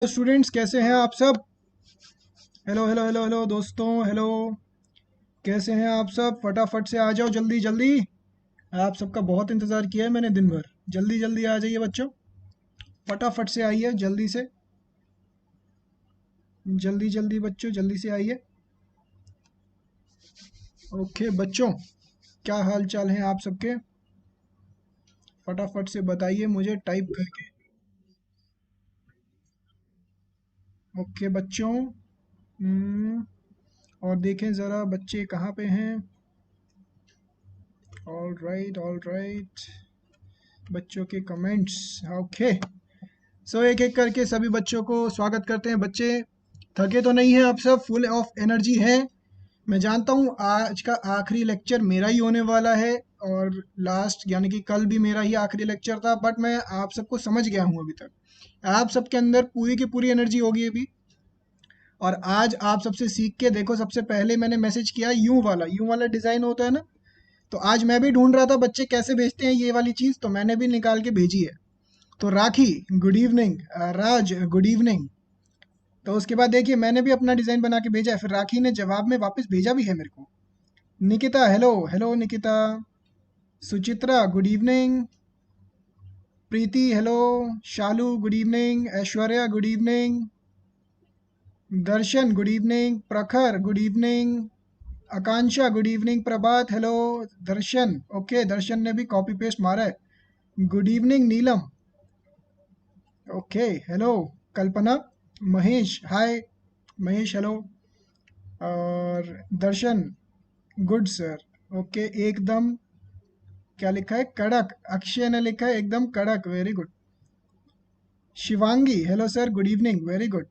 Students कैसे हैं आप सब। हेलो हेलो हेलो हेलो दोस्तों, हेलो। कैसे हैं आप सब? फटाफट से आ जाओ, जल्दी जल्दी। आप सबका बहुत इंतज़ार किया है मैंने दिन भर। जल्दी जल्दी आ जाइए बच्चों, फटाफट से आइए, जल्दी से। जल्दी जल्दी बच्चों, जल्दी से आइए। ओके बच्चों, क्या हाल चाल है आप सबके? फटाफट से बताइए मुझे टाइप करके। ओके बच्चों। हम्म, और देखें ज़रा बच्चे कहाँ पे हैं। All right all right. बच्चों के कमेंट्स। ओके। सो एक एक करके सभी बच्चों को स्वागत करते हैं। बच्चे थके तो नहीं हैं आप सब? फुल ऑफ एनर्जी हैं? मैं जानता हूँ आज का आखिरी लेक्चर मेरा ही होने वाला है, और लास्ट यानी कि कल भी मेरा ही आखिरी लेक्चर था, बट मैं आप सबको समझ गया हूँ अभी तक। आप सबके अंदर पूरी की पूरी एनर्जी होगी अभी। और आज आप सबसे सीख के देखो, सबसे पहले मैंने मैसेज किया यूं वाला डिज़ाइन होता है ना, तो आज मैं भी ढूंढ रहा था बच्चे कैसे भेजते हैं ये वाली चीज़, तो मैंने भी निकाल के भेजी है। तो राखी, गुड इवनिंग। राज, गुड इवनिंग। तो उसके बाद देखिए मैंने भी अपना डिज़ाइन बना के भेजा है, फिर राखी ने जवाब में वापस भेजा भी है मेरे को। Nikita, hello hello Nikita. Suchitra, good evening. Preeti, hello. Shalu, good evening. Aishwarya, good evening. Darshan, good evening. Prakhar, good evening. Akanksha, good evening. Prabhat, hello. Darshan, okay, Darshan ने भी कॉपी पेस्ट मारा है। Good evening Neelam. Okay, hello. Kalpana. Mahesh, hi. Mahesh, hello. और दर्शन, गुड सर। ओके, एकदम। क्या लिखा है? कड़क। अक्षय ने लिखा है एकदम कड़क, very good. Shivangi, hello sir, good evening, very good.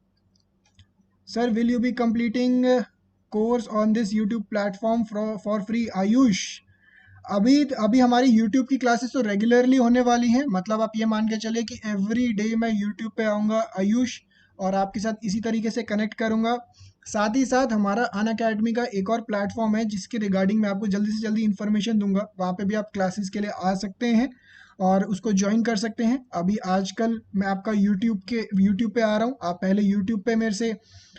Sir, will you be completing course on this YouTube platform for free? Ayush, अभी अभी हमारी यूट्यूब की क्लासेस तो रेगुलरली होने वाली हैं, मतलब आप ये मान के चलिए कि एवरी डे मैं यूट्यूब पे आऊँगा आयुष, और आपके साथ इसी तरीके से कनेक्ट करूँगा। साथ ही साथ हमारा अन अकेडमी का एक और प्लेटफॉर्म है जिसके रिगार्डिंग मैं आपको जल्दी से जल्दी इन्फॉर्मेशन दूंगा, वहाँ पे भी आप क्लासेस के लिए आ सकते हैं और उसको ज्वाइन कर सकते हैं। अभी आजकल मैं आपका यूट्यूब पे आ रहा हूँ, आप पहले यूट्यूब पे मेरे से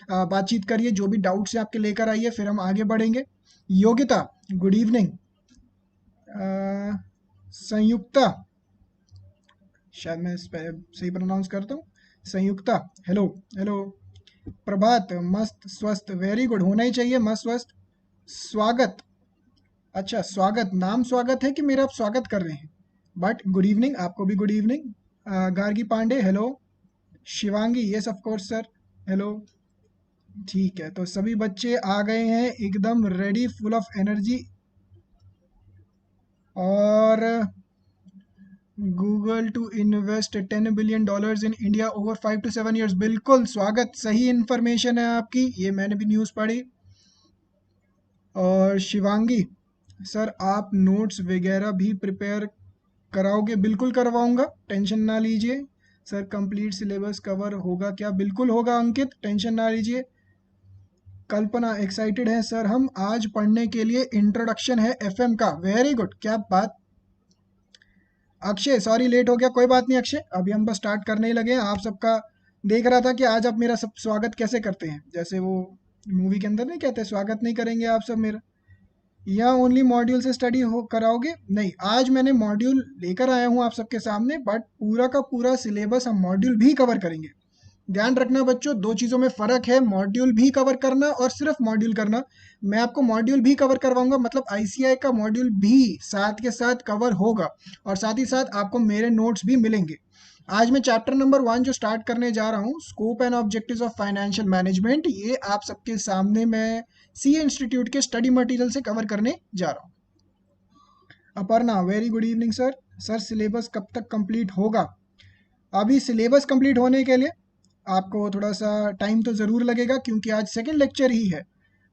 बातचीत करिए, जो भी डाउट्स हैं आपके लेकर आइए, फिर हम आगे बढ़ेंगे। Yogita, good evening. संयुक्ता, शायद मैं सही प्रोनाउंस करता हूँ। संयुक्ता, हेलो हेलो। प्रभात, मस्त स्वस्थ, वेरी गुड, होना ही चाहिए मस्त स्वस्थ। स्वागत, अच्छा स्वागत, नाम स्वागत है कि मेरा आप स्वागत कर रहे हैं? बट गुड इवनिंग, आपको भी good evening. Gargi Pandey, hello. Shivangi, yes of course sir, hello. ठीक है, तो सभी बच्चे आ गए हैं एकदम रेडी, फुल ऑफ एनर्जी। और Google to invest $10 billion in India over 5 to 7 years, बिल्कुल स्वागत, सही इन्फॉर्मेशन है आपकी, ये मैंने भी न्यूज़ पढ़ी। और शिवांगी, सर आप नोट्स वगैरह भी प्रिपेयर कराओगे? बिल्कुल करवाऊंगा, टेंशन ना लीजिए। सर कंप्लीट सिलेबस कवर होगा क्या? बिल्कुल होगा अंकित, टेंशन ना लीजिए। कल्पना, एक्साइटेड है सर हम, आज पढ़ने के लिए इंट्रोडक्शन है एफएम का, वेरी गुड, क्या बात। अक्षय, सॉरी लेट हो गया, कोई बात नहीं अक्षय, अभी हम बस स्टार्ट करने ही लगे हैं। आप सबका देख रहा था कि आज आप मेरा सब स्वागत कैसे करते हैं, जैसे वो मूवी के अंदर नहीं कहते स्वागत नहीं करेंगे आप सब मेरा, या ओनली मॉड्यूल से स्टडी हो कराओगे? नहीं, आज मैंने मॉड्यूल लेकर आया हूँ आप सबके सामने, बट पूरा का पूरा सिलेबस हम मॉड्यूल भी कवर करेंगे। ध्यान रखना बच्चों, दो चीज़ों में फ़र्क है, मॉड्यूल भी कवर करना और सिर्फ मॉड्यूल करना। मैं आपको मॉड्यूल भी कवर करवाऊंगा, मतलब आईसीआई का मॉड्यूल भी साथ के साथ कवर होगा, और साथ ही साथ आपको मेरे नोट्स भी मिलेंगे। आज मैं चैप्टर नंबर 1 जो स्टार्ट करने जा रहा हूँ, scope and objectives of financial management, ये आप सबके सामने मैं सी इंस्टीट्यूट के स्टडी मटेरियल से कवर करने जा रहा हूँ। Aparna, very good evening sir. Sir syllabus कब तक कंप्लीट होगा? अभी सिलेबस कंप्लीट होने के लिए आपको थोड़ा सा टाइम तो ज़रूर लगेगा, क्योंकि आज सेकंड लेक्चर ही है।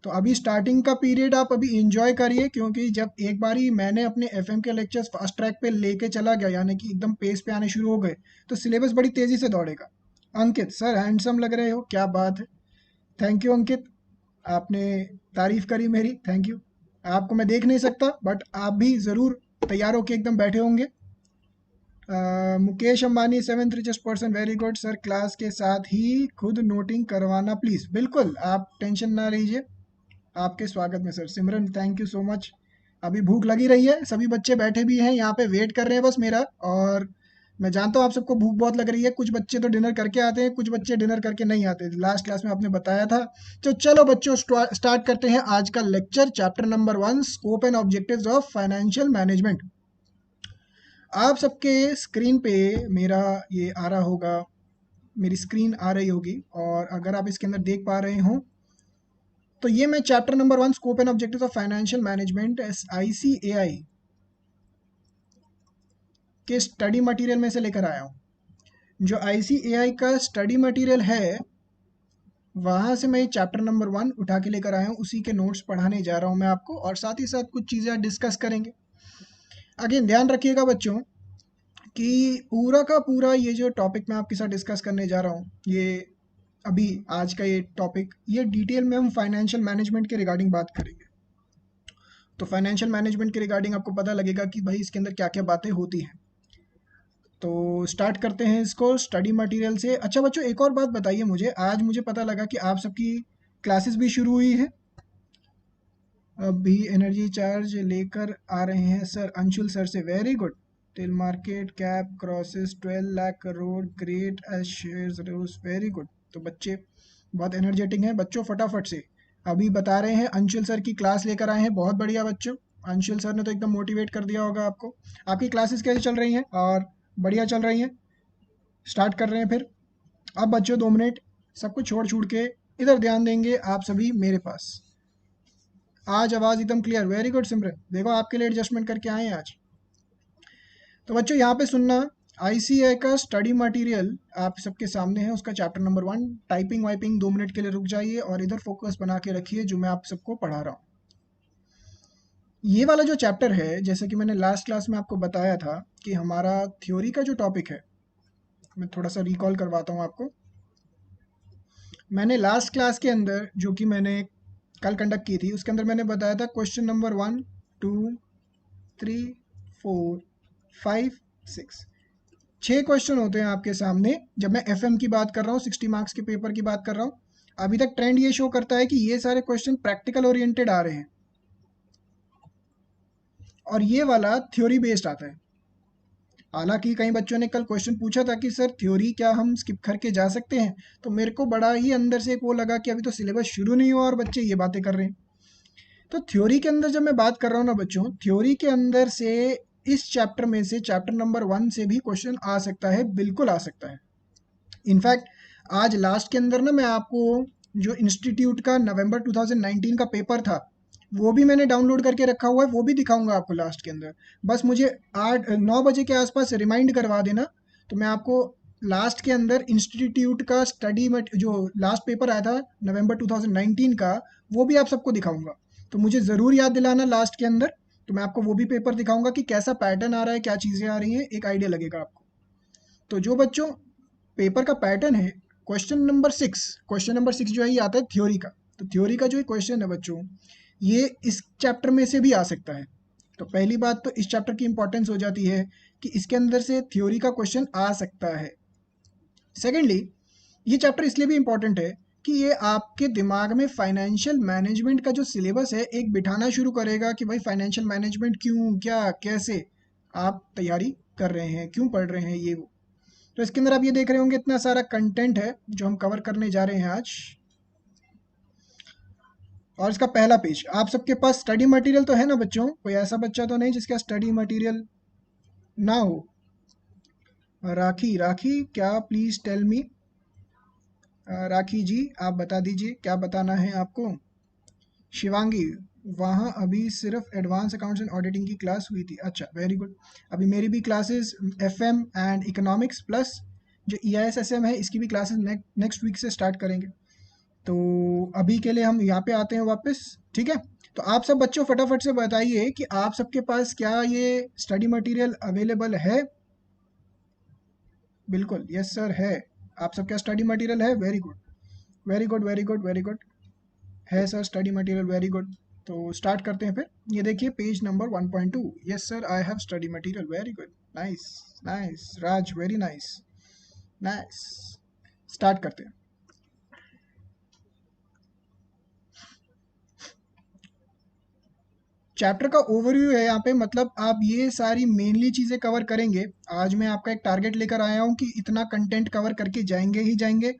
तो अभी स्टार्टिंग का पीरियड आप अभी इंजॉय करिए, क्योंकि जब एक बारी मैंने अपने एफएम के लेक्चर्स फास्ट ट्रैक पे लेके चला गया, यानी कि एकदम पेस पे आने शुरू हो गए, तो सिलेबस बड़ी तेज़ी से दौड़ेगा। अंकित, सर हैंडसम लग रहे हो, क्या बात है। थैंक यू अंकित, आपने तारीफ़ करी मेरी, थैंक यू। आपको मैं देख नहीं सकता, बट आप भी ज़रूर तैयार होके एकदम बैठे होंगे। Mukesh Ambani 7th richest person, very good sir. Class के साथ ही खुद नोटिंग करवाना प्लीज़। बिल्कुल, आप टेंशन ना लीजिए, आपके स्वागत में sir. Simran thank you so much. अभी भूख लगी रही है, सभी बच्चे बैठे भी हैं यहाँ पे, वेट कर रहे हैं बस मेरा। और मैं जानता हूँ आप सबको भूख बहुत लग रही है। कुछ बच्चे तो डिनर करके आते हैं, कुछ बच्चे डिनर करके नहीं आते, लास्ट क्लास में आपने बताया था। तो चलो बच्चों, स्टार्ट करते हैं आज का lecture. Chapter number 1, scope and objectives of financial management. आप सबके स्क्रीन पे मेरा ये आ रहा होगा, मेरी स्क्रीन आ रही होगी, और अगर आप इसके अंदर देख पा रहे हो तो ये मैं chapter number 1, scope and objectives of financial management, ICAI के स्टडी मटेरियल में से लेकर आया हूँ। जो ICAI का स्टडी मटेरियल है, वहाँ से मैं चैप्टर नंबर 1 उठा के लेकर आया हूँ, उसी के नोट्स पढ़ाने जा रहा हूँ मैं आपको, और साथ ही साथ कुछ चीज़ें डिस्कस करेंगे। अगेन ध्यान रखिएगा बच्चों कि पूरा का पूरा ये जो टॉपिक मैं आपके साथ डिस्कस करने जा रहा हूँ, ये अभी आज का ये टॉपिक, ये डिटेल में हम फाइनेंशियल मैनेजमेंट के रिगार्डिंग बात करेंगे। तो फाइनेंशियल मैनेजमेंट के रिगार्डिंग आपको पता लगेगा कि भाई इसके अंदर क्या क्या बातें होती हैं। तो स्टार्ट करते हैं इसको स्टडी मटेरियल से। अच्छा बच्चों, एक और बात बताइए मुझे, आज मुझे पता लगा कि आप सबकी क्लासेस भी शुरू हुई है। अभी एनर्जी चार्ज लेकर आ रहे हैं सर, अंशुल सर से, very good. Till market cap crosses 12 lakh crore, great as shares rose, very good. तो बच्चे बहुत एनर्जेटिक हैं बच्चों, फटाफट से अभी बता रहे हैं। अंशुल सर की क्लास लेकर आए हैं, बहुत बढ़िया बच्चों। अंशुल सर ने तो एकदम मोटिवेट कर दिया होगा आपको। आपकी क्लासेस कैसे चल रही हैं? और बढ़िया चल रही हैं। स्टार्ट कर रहे हैं फिर। अब बच्चों 2 मिनट सब कुछ छोड़ छूड़ के इधर ध्यान देंगे आप सभी मेरे पास। आज आवाज़ एकदम क्लियर, वेरी गुड सिमरन, देखो आपके लिए एडजस्टमेंट करके आए हैं आज। तो बच्चों यहाँ पे सुनना, ICAI का स्टडी मटेरियल आप सबके सामने है, उसका chapter number 1। Typing wiping 2 minute के लिए रुक जाइए और इधर फोकस बना के रखिए जो मैं आप सबको पढ़ा रहा हूँ। ये वाला जो चैप्टर है, जैसे कि मैंने लास्ट क्लास में आपको बताया था कि हमारा थ्योरी का जो टॉपिक है, मैं थोड़ा सा रिकॉल करवाता हूँ आपको। मैंने लास्ट क्लास के अंदर जो कि मैंने कल कंडक्ट की थी, उसके अंदर मैंने बताया था क्वेश्चन नंबर 1, 2, 3, 4, 5, 6, 6 क्वेश्चन होते हैं आपके सामने। जब मैं FM की बात कर रहा हूँ, 60 मार्क्स के पेपर की बात कर रहा हूँ, अभी तक ट्रेंड ये शो करता है कि ये सारे क्वेश्चन प्रैक्टिकल ओरिएंटेड आ रहे हैं और ये वाला थ्योरी बेस्ड आता है। हालांकि कई बच्चों ने कल क्वेश्चन पूछा था कि सर थ्योरी क्या हम स्किप करके जा सकते हैं, तो मेरे को बड़ा ही अंदर से एक वो लगा कि अभी तो सिलेबस शुरू नहीं हुआ और बच्चे ये बातें कर रहे हैं। तो थ्योरी के अंदर जब मैं बात कर रहा हूँ ना बच्चों, थ्योरी के अंदर से इस चैप्टर में से, चैप्टर नंबर 1 से भी क्वेश्चन आ सकता है, बिल्कुल आ सकता है। इनफैक्ट आज लास्ट के अंदर ना मैं आपको जो इंस्टीट्यूट का नवंबर 2019 का पेपर था, वो भी मैंने डाउनलोड करके रखा हुआ है, वो भी दिखाऊंगा आपको लास्ट के अंदर। बस मुझे 9 बजे के आसपास रिमाइंड करवा देना, तो मैं आपको लास्ट के अंदर इंस्टीट्यूट का स्टडी मट जो लास्ट पेपर आया था नवंबर 2019 का, वो भी आप सबको दिखाऊंगा। तो मुझे ज़रूर याद दिलाना लास्ट के अंदर, तो मैं आपको वो भी पेपर दिखाऊंगा कि कैसा पैटर्न आ रहा है, क्या चीज़ें आ रही हैं, एक आइडिया लगेगा आपको। तो जो बच्चों पेपर का पैटर्न है, क्वेश्चन नंबर 6 जो है ये आता है थ्योरी का। तो थ्योरी का जो क्वेश्चन है बच्चों, ये इस चैप्टर में से भी आ सकता है। तो पहली बात तो इस चैप्टर की इंपॉर्टेंस हो जाती है कि इसके अंदर से थ्योरी का क्वेश्चन आ सकता है। सेकेंडली, ये चैप्टर इसलिए भी इंपॉर्टेंट है कि ये आपके दिमाग में फाइनेंशियल मैनेजमेंट का जो सिलेबस है एक बिठाना शुरू करेगा कि भाई फाइनेंशियल मैनेजमेंट क्यों, क्या, कैसे आप तैयारी कर रहे हैं, क्यों पढ़ रहे हैं, ये वो। तो इसके अंदर आप ये देख रहे होंगे इतना सारा कंटेंट है जो हम कवर करने जा रहे हैं आज। और इसका पहला पेज, आप सबके पास स्टडी मटेरियल तो है ना बच्चों? कोई ऐसा बच्चा तो नहीं जिसका स्टडी मटेरियल ना हो? राखी, राखी क्या, प्लीज टेल मी। राखी जी आप बता दीजिए क्या बताना है आपको। शिवांगी, वहाँ अभी सिर्फ एडवांस अकाउंट्स एंड ऑडिटिंग की क्लास हुई थी, अच्छा वेरी गुड। अभी मेरी भी classes FM and economics plus जो EISSM है, इसकी भी क्लासेस नेक्स्ट वीक से स्टार्ट करेंगे। तो अभी के लिए हम यहाँ पे आते हैं वापस, ठीक है। तो आप सब बच्चों फटाफट से बताइए कि आप सबके पास क्या ये स्टडी मटेरियल अवेलेबल है? बिल्कुल, यस सर है। आप सबका स्टडी मटेरियल है, very good, very good, very good, very good, है sir study material, very good. तो स्टार्ट करते हैं फिर। ये देखिए page number 1.2, yes sir I have study material, very good, nice, nice Raj, very nice, nice. Start करते हैं। चैप्टर का ओवरव्यू है यहाँ पे, मतलब आप ये सारी मेनली चीज़ें कवर करेंगे। आज मैं आपका एक टारगेट लेकर आया हूँ कि इतना कंटेंट कवर करके जाएंगे ही जाएंगे,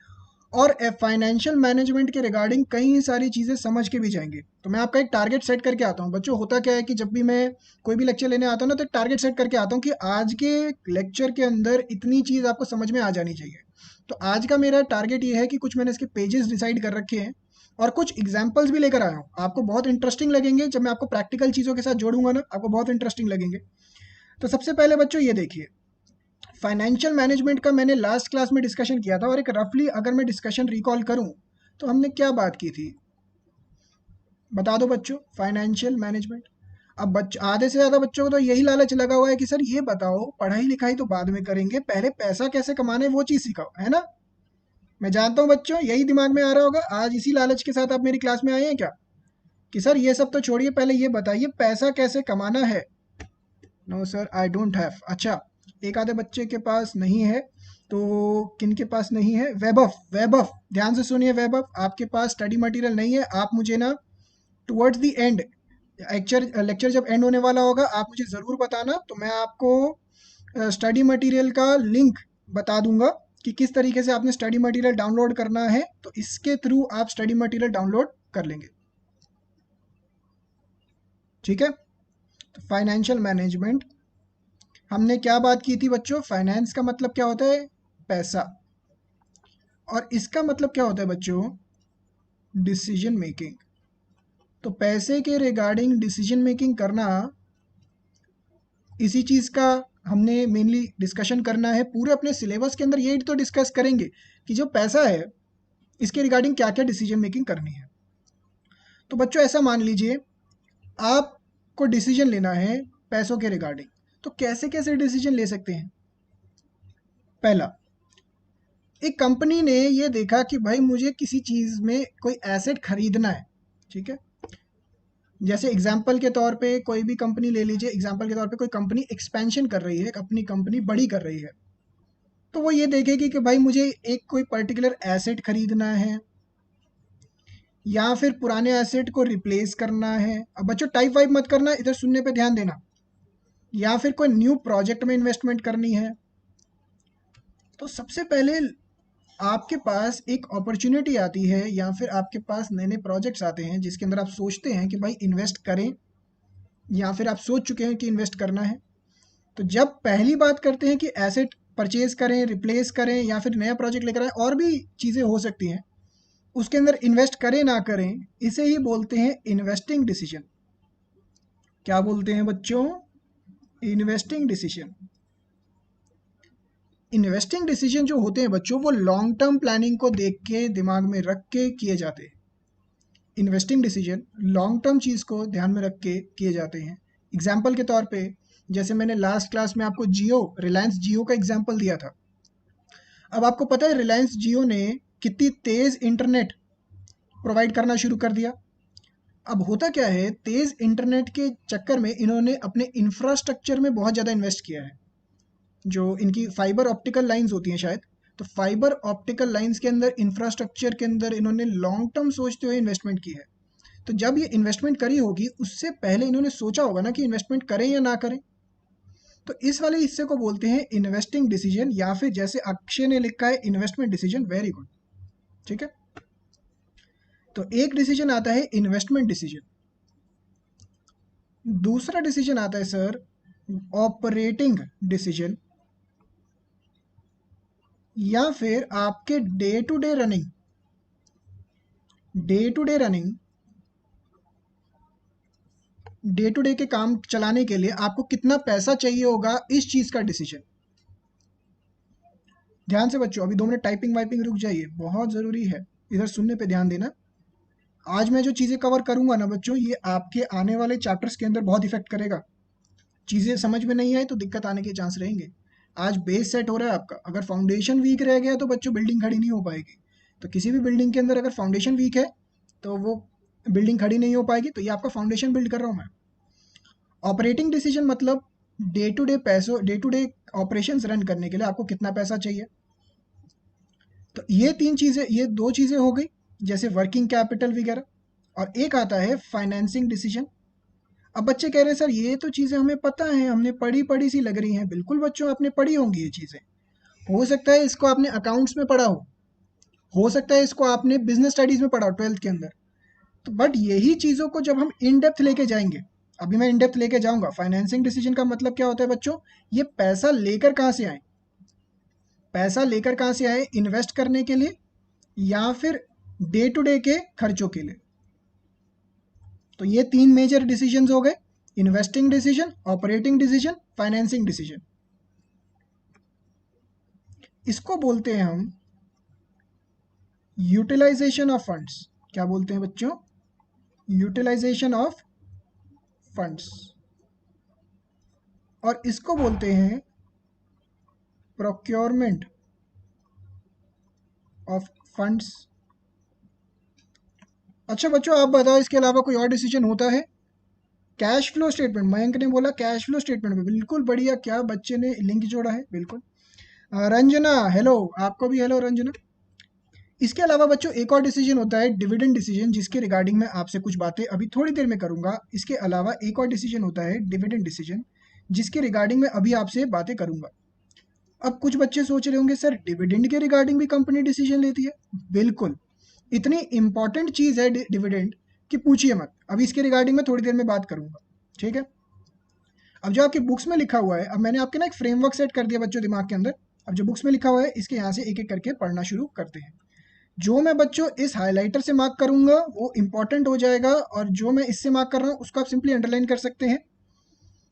और फाइनेंशियल मैनेजमेंट के रिगार्डिंग कई सारी चीज़ें समझ के भी जाएंगे। तो मैं आपका एक टारगेट सेट करके आता हूँ बच्चों। होता क्या है कि जब भी मैं कोई भी लेक्चर लेने आता हूँ ना, तो एक टारगेट सेट करके आता हूँ कि आज के लेक्चर के अंदर इतनी चीज़ आपको समझ में आ जानी चाहिए। तो आज का मेरा टारगेट ये है कि कुछ मैंने इसके पेजेस डिसाइड कर रखे हैं, और कुछ एग्जाम्पल्स भी लेकर आया हूँ। आपको बहुत इंटरेस्टिंग लगेंगे जब मैं आपको प्रैक्टिकल चीज़ों के साथ जोड़ूंगा ना, आपको बहुत इंटरेस्टिंग लगेंगे। तो सबसे पहले बच्चों ये देखिए, फाइनेंशियल मैनेजमेंट का मैंने लास्ट क्लास में डिस्कशन किया था, और एक रफली अगर मैं डिस्कशन रिकॉल करूं तो हमने क्या बात की थी, बता दो बच्चों। फाइनेंशियल मैनेजमेंट, अब आधे से ज़्यादा बच्चों को तो यही लालच लगा हुआ है कि सर ये बताओ, पढ़ाई लिखाई तो बाद में करेंगे, पहले पैसा कैसे कमाना है वो चीज़ सिखाओ, है ना। मैं जानता हूँ बच्चों यही दिमाग में आ रहा होगा, आज इसी लालच के साथ आप मेरी क्लास में आए हैं क्या, कि सर ये सब तो छोड़िए, पहले ये बताइए पैसा कैसे कमाना है। No sir, I don't have. अच्छा, एक आधे बच्चे के पास नहीं है, तो किन के पास नहीं है? वैभव, वैभव ध्यान से सुनिए। वैभव, आपके पास स्टडी मटेरियल नहीं है, आप मुझे ना टुवर्ड्स द एंड, लेक्चर जब एंड होने वाला होगा आप मुझे ज़रूर बताना, तो मैं आपको स्टडी मटेरियल का लिंक बता दूंगा कि किस तरीके से आपने स्टडी मटेरियल डाउनलोड करना है, तो इसके थ्रू आप स्टडी मटेरियल डाउनलोड कर लेंगे। ठीक है, तो फाइनेंशियल मैनेजमेंट हमने क्या बात की थी बच्चों? फाइनेंस का मतलब क्या होता है? पैसा। और इसका मतलब क्या होता है बच्चों? Decision making. तो पैसे के रिगार्डिंग डिसीजन मेकिंग करना, इसी चीज़ का हमने मेनली डिस्कशन करना है। पूरे अपने सिलेबस के अंदर यही तो डिस्कस करेंगे कि जो पैसा है इसके रिगार्डिंग क्या क्या डिसीजन मेकिंग करनी है। तो बच्चों ऐसा मान लीजिए आपको डिसीजन लेना है पैसों के रिगार्डिंग, तो कैसे कैसे डिसीजन ले सकते हैं? पहला, एक कंपनी ने ये देखा कि भाई मुझे किसी चीज़ में कोई एसेट खरीदना है। ठीक है, जैसे एग्जाम्पल के तौर पे कोई भी कंपनी ले लीजिए, एग्जाम्पल के तौर पे कोई कंपनी एक्सपेंशन कर रही है, अपनी कंपनी बड़ी कर रही है, तो वो ये देखेगी कि भाई मुझे एक कोई पर्टिकुलर एसेट खरीदना है, या फिर पुराने एसेट को रिप्लेस करना है। अब बच्चों टाइप वाइप मत करना, इधर सुनने पे ध्यान देना। या फिर कोई न्यू प्रोजेक्ट में इन्वेस्टमेंट करनी है। तो सबसे पहले आपके पास एक अपॉर्चुनिटी आती है, या फिर आपके पास नए नए प्रोजेक्ट्स आते हैं जिसके अंदर आप सोचते हैं कि भाई इन्वेस्ट करें, या फिर आप सोच चुके हैं कि इन्वेस्ट करना है। तो जब पहली बात करते हैं कि एसेट परचेज करें, रिप्लेस करें, या फिर नया प्रोजेक्ट लेकर आए, और भी चीज़ें हो सकती हैं, उसके अंदर इन्वेस्ट करें ना करें, इसे ही बोलते हैं इन्वेस्टिंग डिसीजन। क्या बोलते हैं बच्चों? Investing decision. इन्वेस्टिंग डिसीजन जो होते हैं बच्चों, वो लॉन्ग टर्म प्लानिंग को देख के, दिमाग में रख के किए जाते हैं। इन्वेस्टिंग डिसीजन लॉन्ग टर्म चीज़ को ध्यान में रख के किए जाते हैं। एग्जाम्पल के तौर पे, जैसे मैंने लास्ट क्लास में आपको जियो, रिलायंस जियो का एग्जाम्पल दिया था। अब आपको पता है रिलायंस जियो ने कितनी तेज़ इंटरनेट प्रोवाइड करना शुरू कर दिया। अब होता क्या है, तेज़ इंटरनेट के चक्कर में इन्होंने अपने इंफ्रास्ट्रक्चर में बहुत ज़्यादा इन्वेस्ट किया है। जो इनकी फाइबर ऑप्टिकल लाइंस होती हैं शायद, तो फाइबर ऑप्टिकल लाइंस के अंदर, इंफ्रास्ट्रक्चर के अंदर इन्होंने लॉन्ग टर्म सोचते हुए इन्वेस्टमेंट की है। तो जब ये इन्वेस्टमेंट करी होगी, उससे पहले इन्होंने सोचा होगा ना कि इन्वेस्टमेंट करें या ना करें। तो इस वाले हिस्से को बोलते हैं इन्वेस्टिंग डिसीजन, या फिर जैसे अक्षय ने लिखा है इन्वेस्टमेंट डिसीजन। Very good. ठीक है, तो एक डिसीजन आता है इन्वेस्टमेंट डिसीजन। दूसरा डिसीजन आता है सर ऑपरेटिंग डिसीजन, या फिर आपके day to day running, day to day running, day to day के काम चलाने के लिए आपको कितना पैसा चाहिए होगा, इस चीज़ का डिसीजन। ध्यान से बच्चों, अभी 2 मिनट टाइपिंग वाइपिंग रुक जाइए, बहुत ज़रूरी है, इधर सुनने पे ध्यान देना। आज मैं जो चीज़ें कवर करूंगा ना बच्चों, ये आपके आने वाले चैप्टर्स के अंदर बहुत इफेक्ट करेगा। चीज़ें समझ में नहीं आए तो दिक्कत आने के चांस रहेंगे। आज बेस सेट हो रहा है आपका, अगर फाउंडेशन वीक रह गया तो बच्चों बिल्डिंग खड़ी नहीं हो पाएगी। तो किसी भी बिल्डिंग के अंदर अगर फाउंडेशन वीक है तो वो बिल्डिंग खड़ी नहीं हो पाएगी। तो ये आपका फाउंडेशन बिल्ड कर रहा हूँ मैं। ऑपरेटिंग डिसीजन मतलब day to day operations run करने के लिए आपको कितना पैसा चाहिए। तो ये तीन चीज़ें, ये दो चीज़ें हो गई, जैसे वर्किंग कैपिटल वगैरह। और एक आता है फाइनेंसिंग डिसीजन। अब बच्चे कह रहे हैं सर ये तो चीज़ें हमें पता है, हमने पढ़ी पढ़ी सी लग रही हैं। बिल्कुल बच्चों, आपने पढ़ी होंगी ये चीज़ें। हो सकता है इसको आपने अकाउंट्स में पढ़ा हो सकता है इसको आपने बिजनेस स्टडीज में पढ़ा हो 12th के अंदर। तो बट यही चीज़ों को जब हम इन डेप्थ लेके जाएंगे, अभी मैं इन डेप्थ लेके जाऊंगा। फाइनेंसिंग डिसीजन का मतलब क्या होता है बच्चों, ये पैसा लेकर कहाँ से आए, पैसा लेकर कहाँ से आए, इन्वेस्ट करने के लिए या फिर डे टू डे के खर्चों के लिए। तो ये तीन मेजर डिसीजंस हो गए, investing decision, operating decision, financing decision. इसको बोलते हैं हम यूटिलाइजेशन ऑफ फंड्स। क्या बोलते हैं बच्चों, यूटिलाइजेशन ऑफ फंड्स। और इसको बोलते हैं प्रोक्योरमेंट ऑफ फंड्स। अच्छा बच्चों, आप बताओ इसके अलावा कोई और डिसीजन होता है। कैश फ्लो स्टेटमेंट, मयंक ने बोला कैश फ्लो स्टेटमेंट में, बिल्कुल बढ़िया, क्या बच्चे ने लिंक जोड़ा है, बिल्कुल। रंजना हेलो, आपको भी हेलो रंजना। इसके अलावा बच्चों एक और डिसीजन होता है डिविडेंड डिसीजन, जिसके रिगार्डिंग मैं आपसे कुछ बातें अभी थोड़ी देर में करूंगा। इसके अलावा एक और डिसीजन होता है डिविडेंड डिसीजन, जिसके रिगार्डिंग मैं अभी आपसे बातें करूंगा। अब कुछ बच्चे सोच रहे होंगे सर डिविडेंड के रिगार्डिंग भी कंपनी डिसीजन लेती है। बिल्कुल, इतनी इंपॉर्टेंट चीज़ है डिविडेंड कि पूछिए मत। अभी इसके रिगार्डिंग मैं थोड़ी देर में बात करूंगा, ठीक है। अब जो आपकी बुक्स में लिखा हुआ है, अब मैंने आपके ना एक फ्रेमवर्क सेट कर दिया बच्चों दिमाग के अंदर। अब जो बुक्स में लिखा हुआ है इसके यहाँ से एक एक करके पढ़ना शुरू करते हैं। जो मैं बच्चों इस हाइलाइटर से मार्क करूंगा वो इंपॉर्टेंट हो जाएगा, और जो मैं इससे मार्क कर रहा हूँ उसको आप सिंपली अंडरलाइन कर सकते हैं।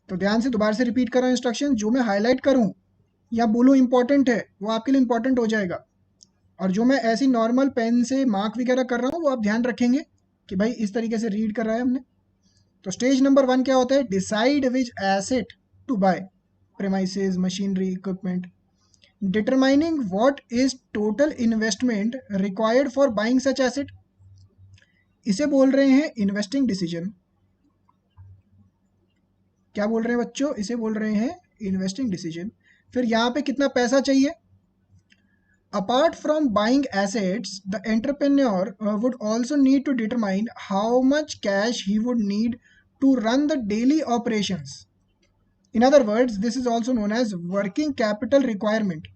तो ध्यान से दोबारा से रिपीट कर रहा हूँ इंस्ट्रक्शन, जो मैं हाईलाइट करूँ या बोलूँ इंपॉर्टेंट है वो आपके लिए इंपॉर्टेंट हो जाएगा। और जो मैं ऐसी नॉर्मल पेन से मार्क वगैरह कर रहा हूँ वो आप ध्यान रखेंगे कि भाई इस तरीके से रीड कर रहा है हमने। तो स्टेज नंबर 1 क्या होता है, decide which asset to buy, premises, machinery, equipment. Determining what is total investment required for buying such asset, इसे बोल रहे हैं इन्वेस्टिंग डिसीजन। क्या बोल रहे हैं बच्चों, इसे बोल रहे हैं इन्वेस्टिंग डिसीजन। फिर यहाँ पे कितना पैसा चाहिए। Apart from buying assets, the entrepreneur would also need to determine how much cash he would need to run the daily operations. In other words, this is also known as working capital requirement.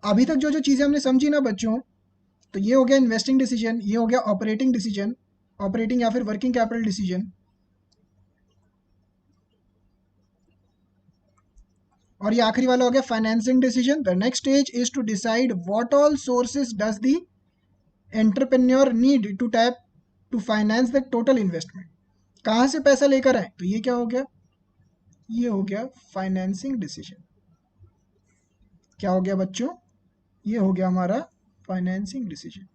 अभी तक जो जो चीज़ें हमने समझी ना बच्चों, तो ये हो गया इन्वेस्टिंग डिसीजन, ये हो गया ऑपरेटिंग डिसीजन, ऑपरेटिंग या फिर वर्किंग कैपिटल डिसीजन। और ये आखिरी वाला हो गया financing decision. The next stage is to decide what all sources does the entrepreneur need to tap to finance the total investment. कहाँ से पैसा लेकर आए, तो ये क्या हो गया, ये हो गया फाइनेंसिंग डिसीजन। क्या हो गया बच्चों, ये हो गया हमारा फाइनेंसिंग डिसीजन।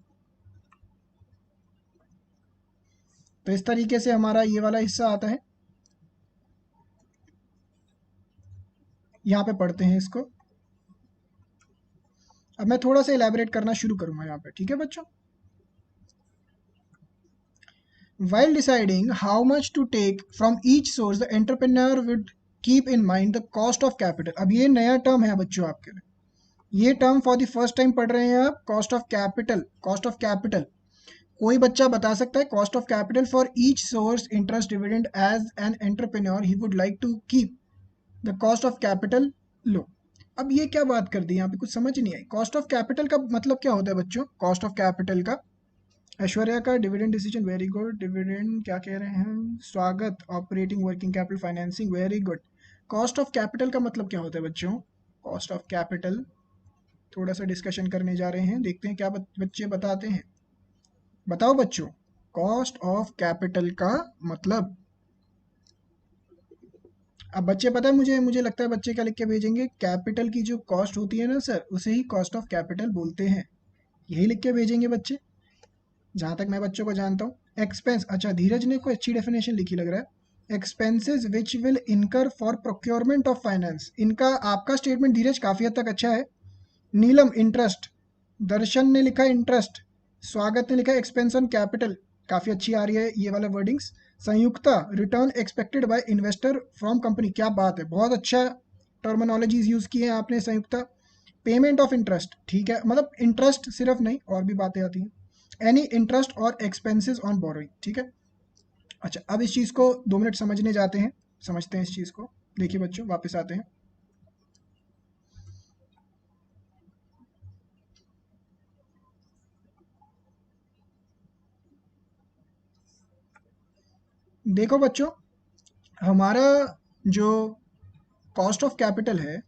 तो इस तरीके से हमारा ये वाला हिस्सा आता है। यहाँ पे पढ़ते हैं इसको। अब मैं थोड़ा सा इलेबोरेट करना शुरू करूंगा यहाँ पे, ठीक है बच्चों। While deciding how much to take from each source, the entrepreneur would keep in mind the cost of capital. अब ये नया टर्म है बच्चों आपके लिए, ये term for the first time पढ़ रहे हैं आप, cost of capital. Cost of capital, कोई बच्चा बता सकता है cost of capital for each source interest dividend as an entrepreneur he would like to keep the cost of capital low. अब ये क्या बात कर दी यहाँ पे, कुछ समझ नहीं आई। कॉस्ट ऑफ कैपिटल का मतलब क्या होता है बच्चों, कॉस्ट ऑफ कैपिटल का, ऐश्वर्या का dividend decision, very good. Dividend क्या कह रहे हैं, स्वागत। Operating, working capital, financing, very good. Cost of capital का मतलब क्या होता है बच्चों, कॉस्ट ऑफ कैपिटल थोड़ा सा डिस्कशन करने जा रहे हैं, देखते हैं क्या बच्चे बताते हैं। बताओ बच्चों, कॉस्ट ऑफ कैपिटल का मतलब। अब बच्चे पता है, मुझे लगता है बच्चे क्या लिख के भेजेंगे, कैपिटल की जो कॉस्ट होती है ना सर, उसे ही कॉस्ट ऑफ कैपिटल बोलते हैं, यही लिख के भेजेंगे बच्चे, जहाँ तक मैं बच्चों को जानता हूँ। एक्सपेंस, अच्छा धीरज ने कोई अच्छी डेफिनेशन लिखी लग रहा है, एक्सपेंसेस विच विल इनकर फॉर प्रोक्योरमेंट ऑफ फाइनेंस। इनका आपका स्टेटमेंट धीरज काफ़ी हद तक अच्छा है। नीलम इंटरेस्ट, दर्शन ने लिखा इंटरेस्ट, स्वागत ने लिखा एक्सपेंस ऑन कैपिटल, काफ़ी अच्छी आ रही है ये वाला wordings. Sanyukta, return expected by investor from company, क्या बात है, बहुत अच्छा टर्मिनोलॉजीज यूज की हैं आपने संयुक्ता। पेमेंट ऑफ इंटरेस्ट, ठीक है, मतलब इंटरेस्ट सिर्फ नहीं और भी बातें आती हैं। एनी इंटरेस्ट और एक्सपेंसेस ऑन बोरोइंग, ठीक है। अच्छा, अब इस चीज़ को 2 मिनट समझने जाते हैं, समझते हैं इस चीज़ को। देखिए बच्चों, वापस आते हैं। देखो बच्चों, हमारा जो कॉस्ट ऑफ कैपिटल है,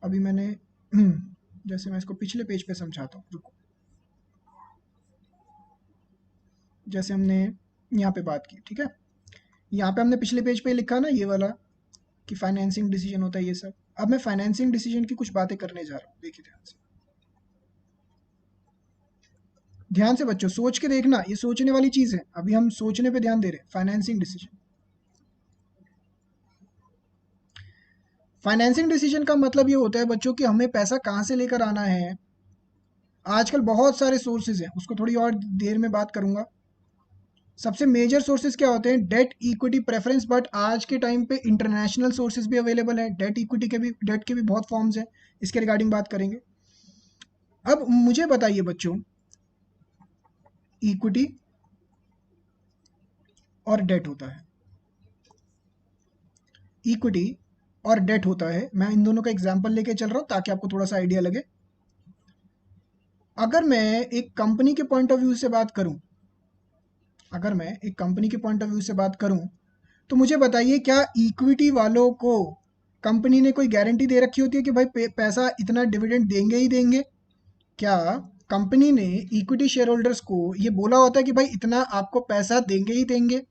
अभी मैंने जैसे मैं इसको पिछले पेज पे समझाता हूँ, रुको। जैसे हमने यहाँ पे बात की, ठीक है, यहाँ पे हमने पिछले पेज पे लिखा ना ये वाला कि फाइनेंसिंग डिसीजन होता है ये सब। अब मैं फाइनेंसिंग डिसीजन की कुछ बातें करने जा रहा हूँ, देखिए ध्यान से। ध्यान से बच्चों सोच के देखना, ये सोचने वाली चीज़ है, अभी हम सोचने पे ध्यान दे रहे हैं। फाइनेंसिंग डिसीजन, फाइनेंसिंग डिसीजन का मतलब ये होता है बच्चों कि हमें पैसा कहाँ से लेकर आना है। आजकल बहुत सारे सोर्सेज हैं, उसको थोड़ी और देर में बात करूंगा। सबसे मेजर सोर्सेज क्या होते हैं, डेट इक्विटी प्रेफरेंस, बट आज के टाइम पे इंटरनेशनल सोर्सेज भी अवेलेबल है, डेट इक्विटी के भी, डेट के भी बहुत फॉर्म्स हैं, इसके रिगार्डिंग बात करेंगे। अब मुझे बताइए बच्चों, इक्विटी और डेट होता है, इक्विटी और डेट होता है, मैं इन दोनों का एग्जांपल लेके चल रहा हूँ ताकि आपको थोड़ा सा आइडिया लगे। अगर मैं एक कंपनी के पॉइंट ऑफ व्यू से बात करूं, अगर मैं एक कंपनी के पॉइंट ऑफ व्यू से बात करूं, तो मुझे बताइए क्या इक्विटी वालों को कंपनी ने कोई गारंटी दे रखी होती है कि भाई पैसा इतना डिविडेंड देंगे ही देंगे? क्या कंपनी ने इक्विटी शेयर होल्डर्स को ये बोला होता है कि भाई इतना आपको पैसा देंगे ही देंगे?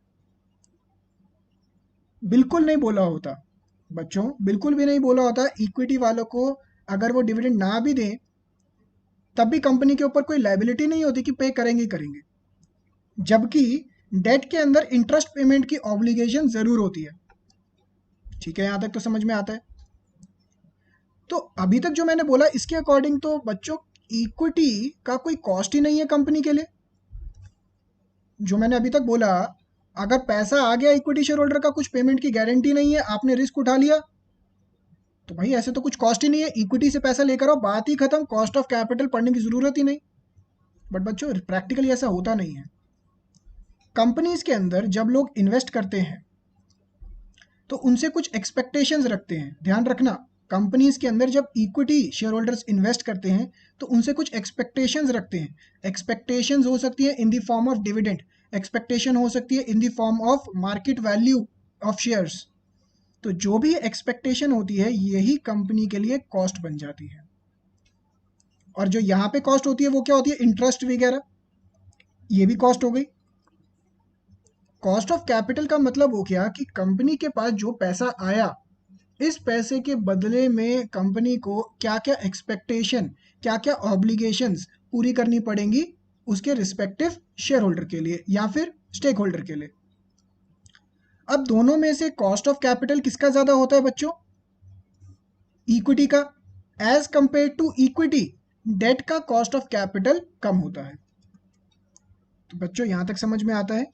बिल्कुल नहीं बोला होता बच्चों, बिल्कुल भी नहीं बोला होता। इक्विटी वालों को अगर वो डिविडेंड ना भी दें तब भी कंपनी के ऊपर कोई लायबिलिटी नहीं होती कि पे करेंगे ही करेंगे। जबकि डेट के अंदर इंटरेस्ट पेमेंट की ऑब्लिगेशन जरूर होती है। ठीक है, यहां तक तो समझ में आता है। तो अभी तक जो मैंने बोला इसके अकॉर्डिंग तो बच्चों इक्विटी का कोई कॉस्ट ही नहीं है कंपनी के लिए। जो मैंने अभी तक बोला, अगर पैसा आ गया इक्विटी शेयर होल्डर का, कुछ पेमेंट की गारंटी नहीं है, आपने रिस्क उठा लिया, तो भाई ऐसे तो कुछ कॉस्ट ही नहीं है, इक्विटी से पैसा लेकर आओ, बात ही खत्म, कॉस्ट ऑफ कैपिटल पढ़ने की जरूरत ही नहीं। बट बच्चों प्रैक्टिकली ऐसा होता नहीं है। कंपनीज के अंदर जब लोग इन्वेस्ट करते हैं तो उनसे कुछ एक्सपेक्टेशंस रखते हैं, ध्यान रखना। कंपनीज के अंदर जब इक्विटी शेयर होल्डर्स इन्वेस्ट करते हैं तो उनसे कुछ एक्सपेक्टेशंस रखते हैं। एक्सपेक्टेशंस हो सकती है in the form of dividend, expectation हो सकती है in the form of market value of shares. तो जो भी एक्सपेक्टेशन होती है यही कंपनी के लिए कॉस्ट बन जाती है। और जो यहाँ पे कॉस्ट होती है वो क्या होती है, इंटरेस्ट वगैरह, ये भी कॉस्ट हो गई। कॉस्ट ऑफ कैपिटल का मतलब हो गया कि कंपनी के पास जो पैसा आया, इस पैसे के बदले में कंपनी को क्या क्या एक्सपेक्टेशन, क्या क्या ऑब्लिगेशंस पूरी करनी पड़ेंगी उसके रिस्पेक्टिव शेयर होल्डर के लिए या फिर स्टेक होल्डर के लिए। अब दोनों में से कॉस्ट ऑफ कैपिटल किसका ज्यादा होता है बच्चों? इक्विटी का। As compare to equity, debt का कॉस्ट ऑफ कैपिटल कम होता है। तो बच्चों यहां तक समझ में आता है,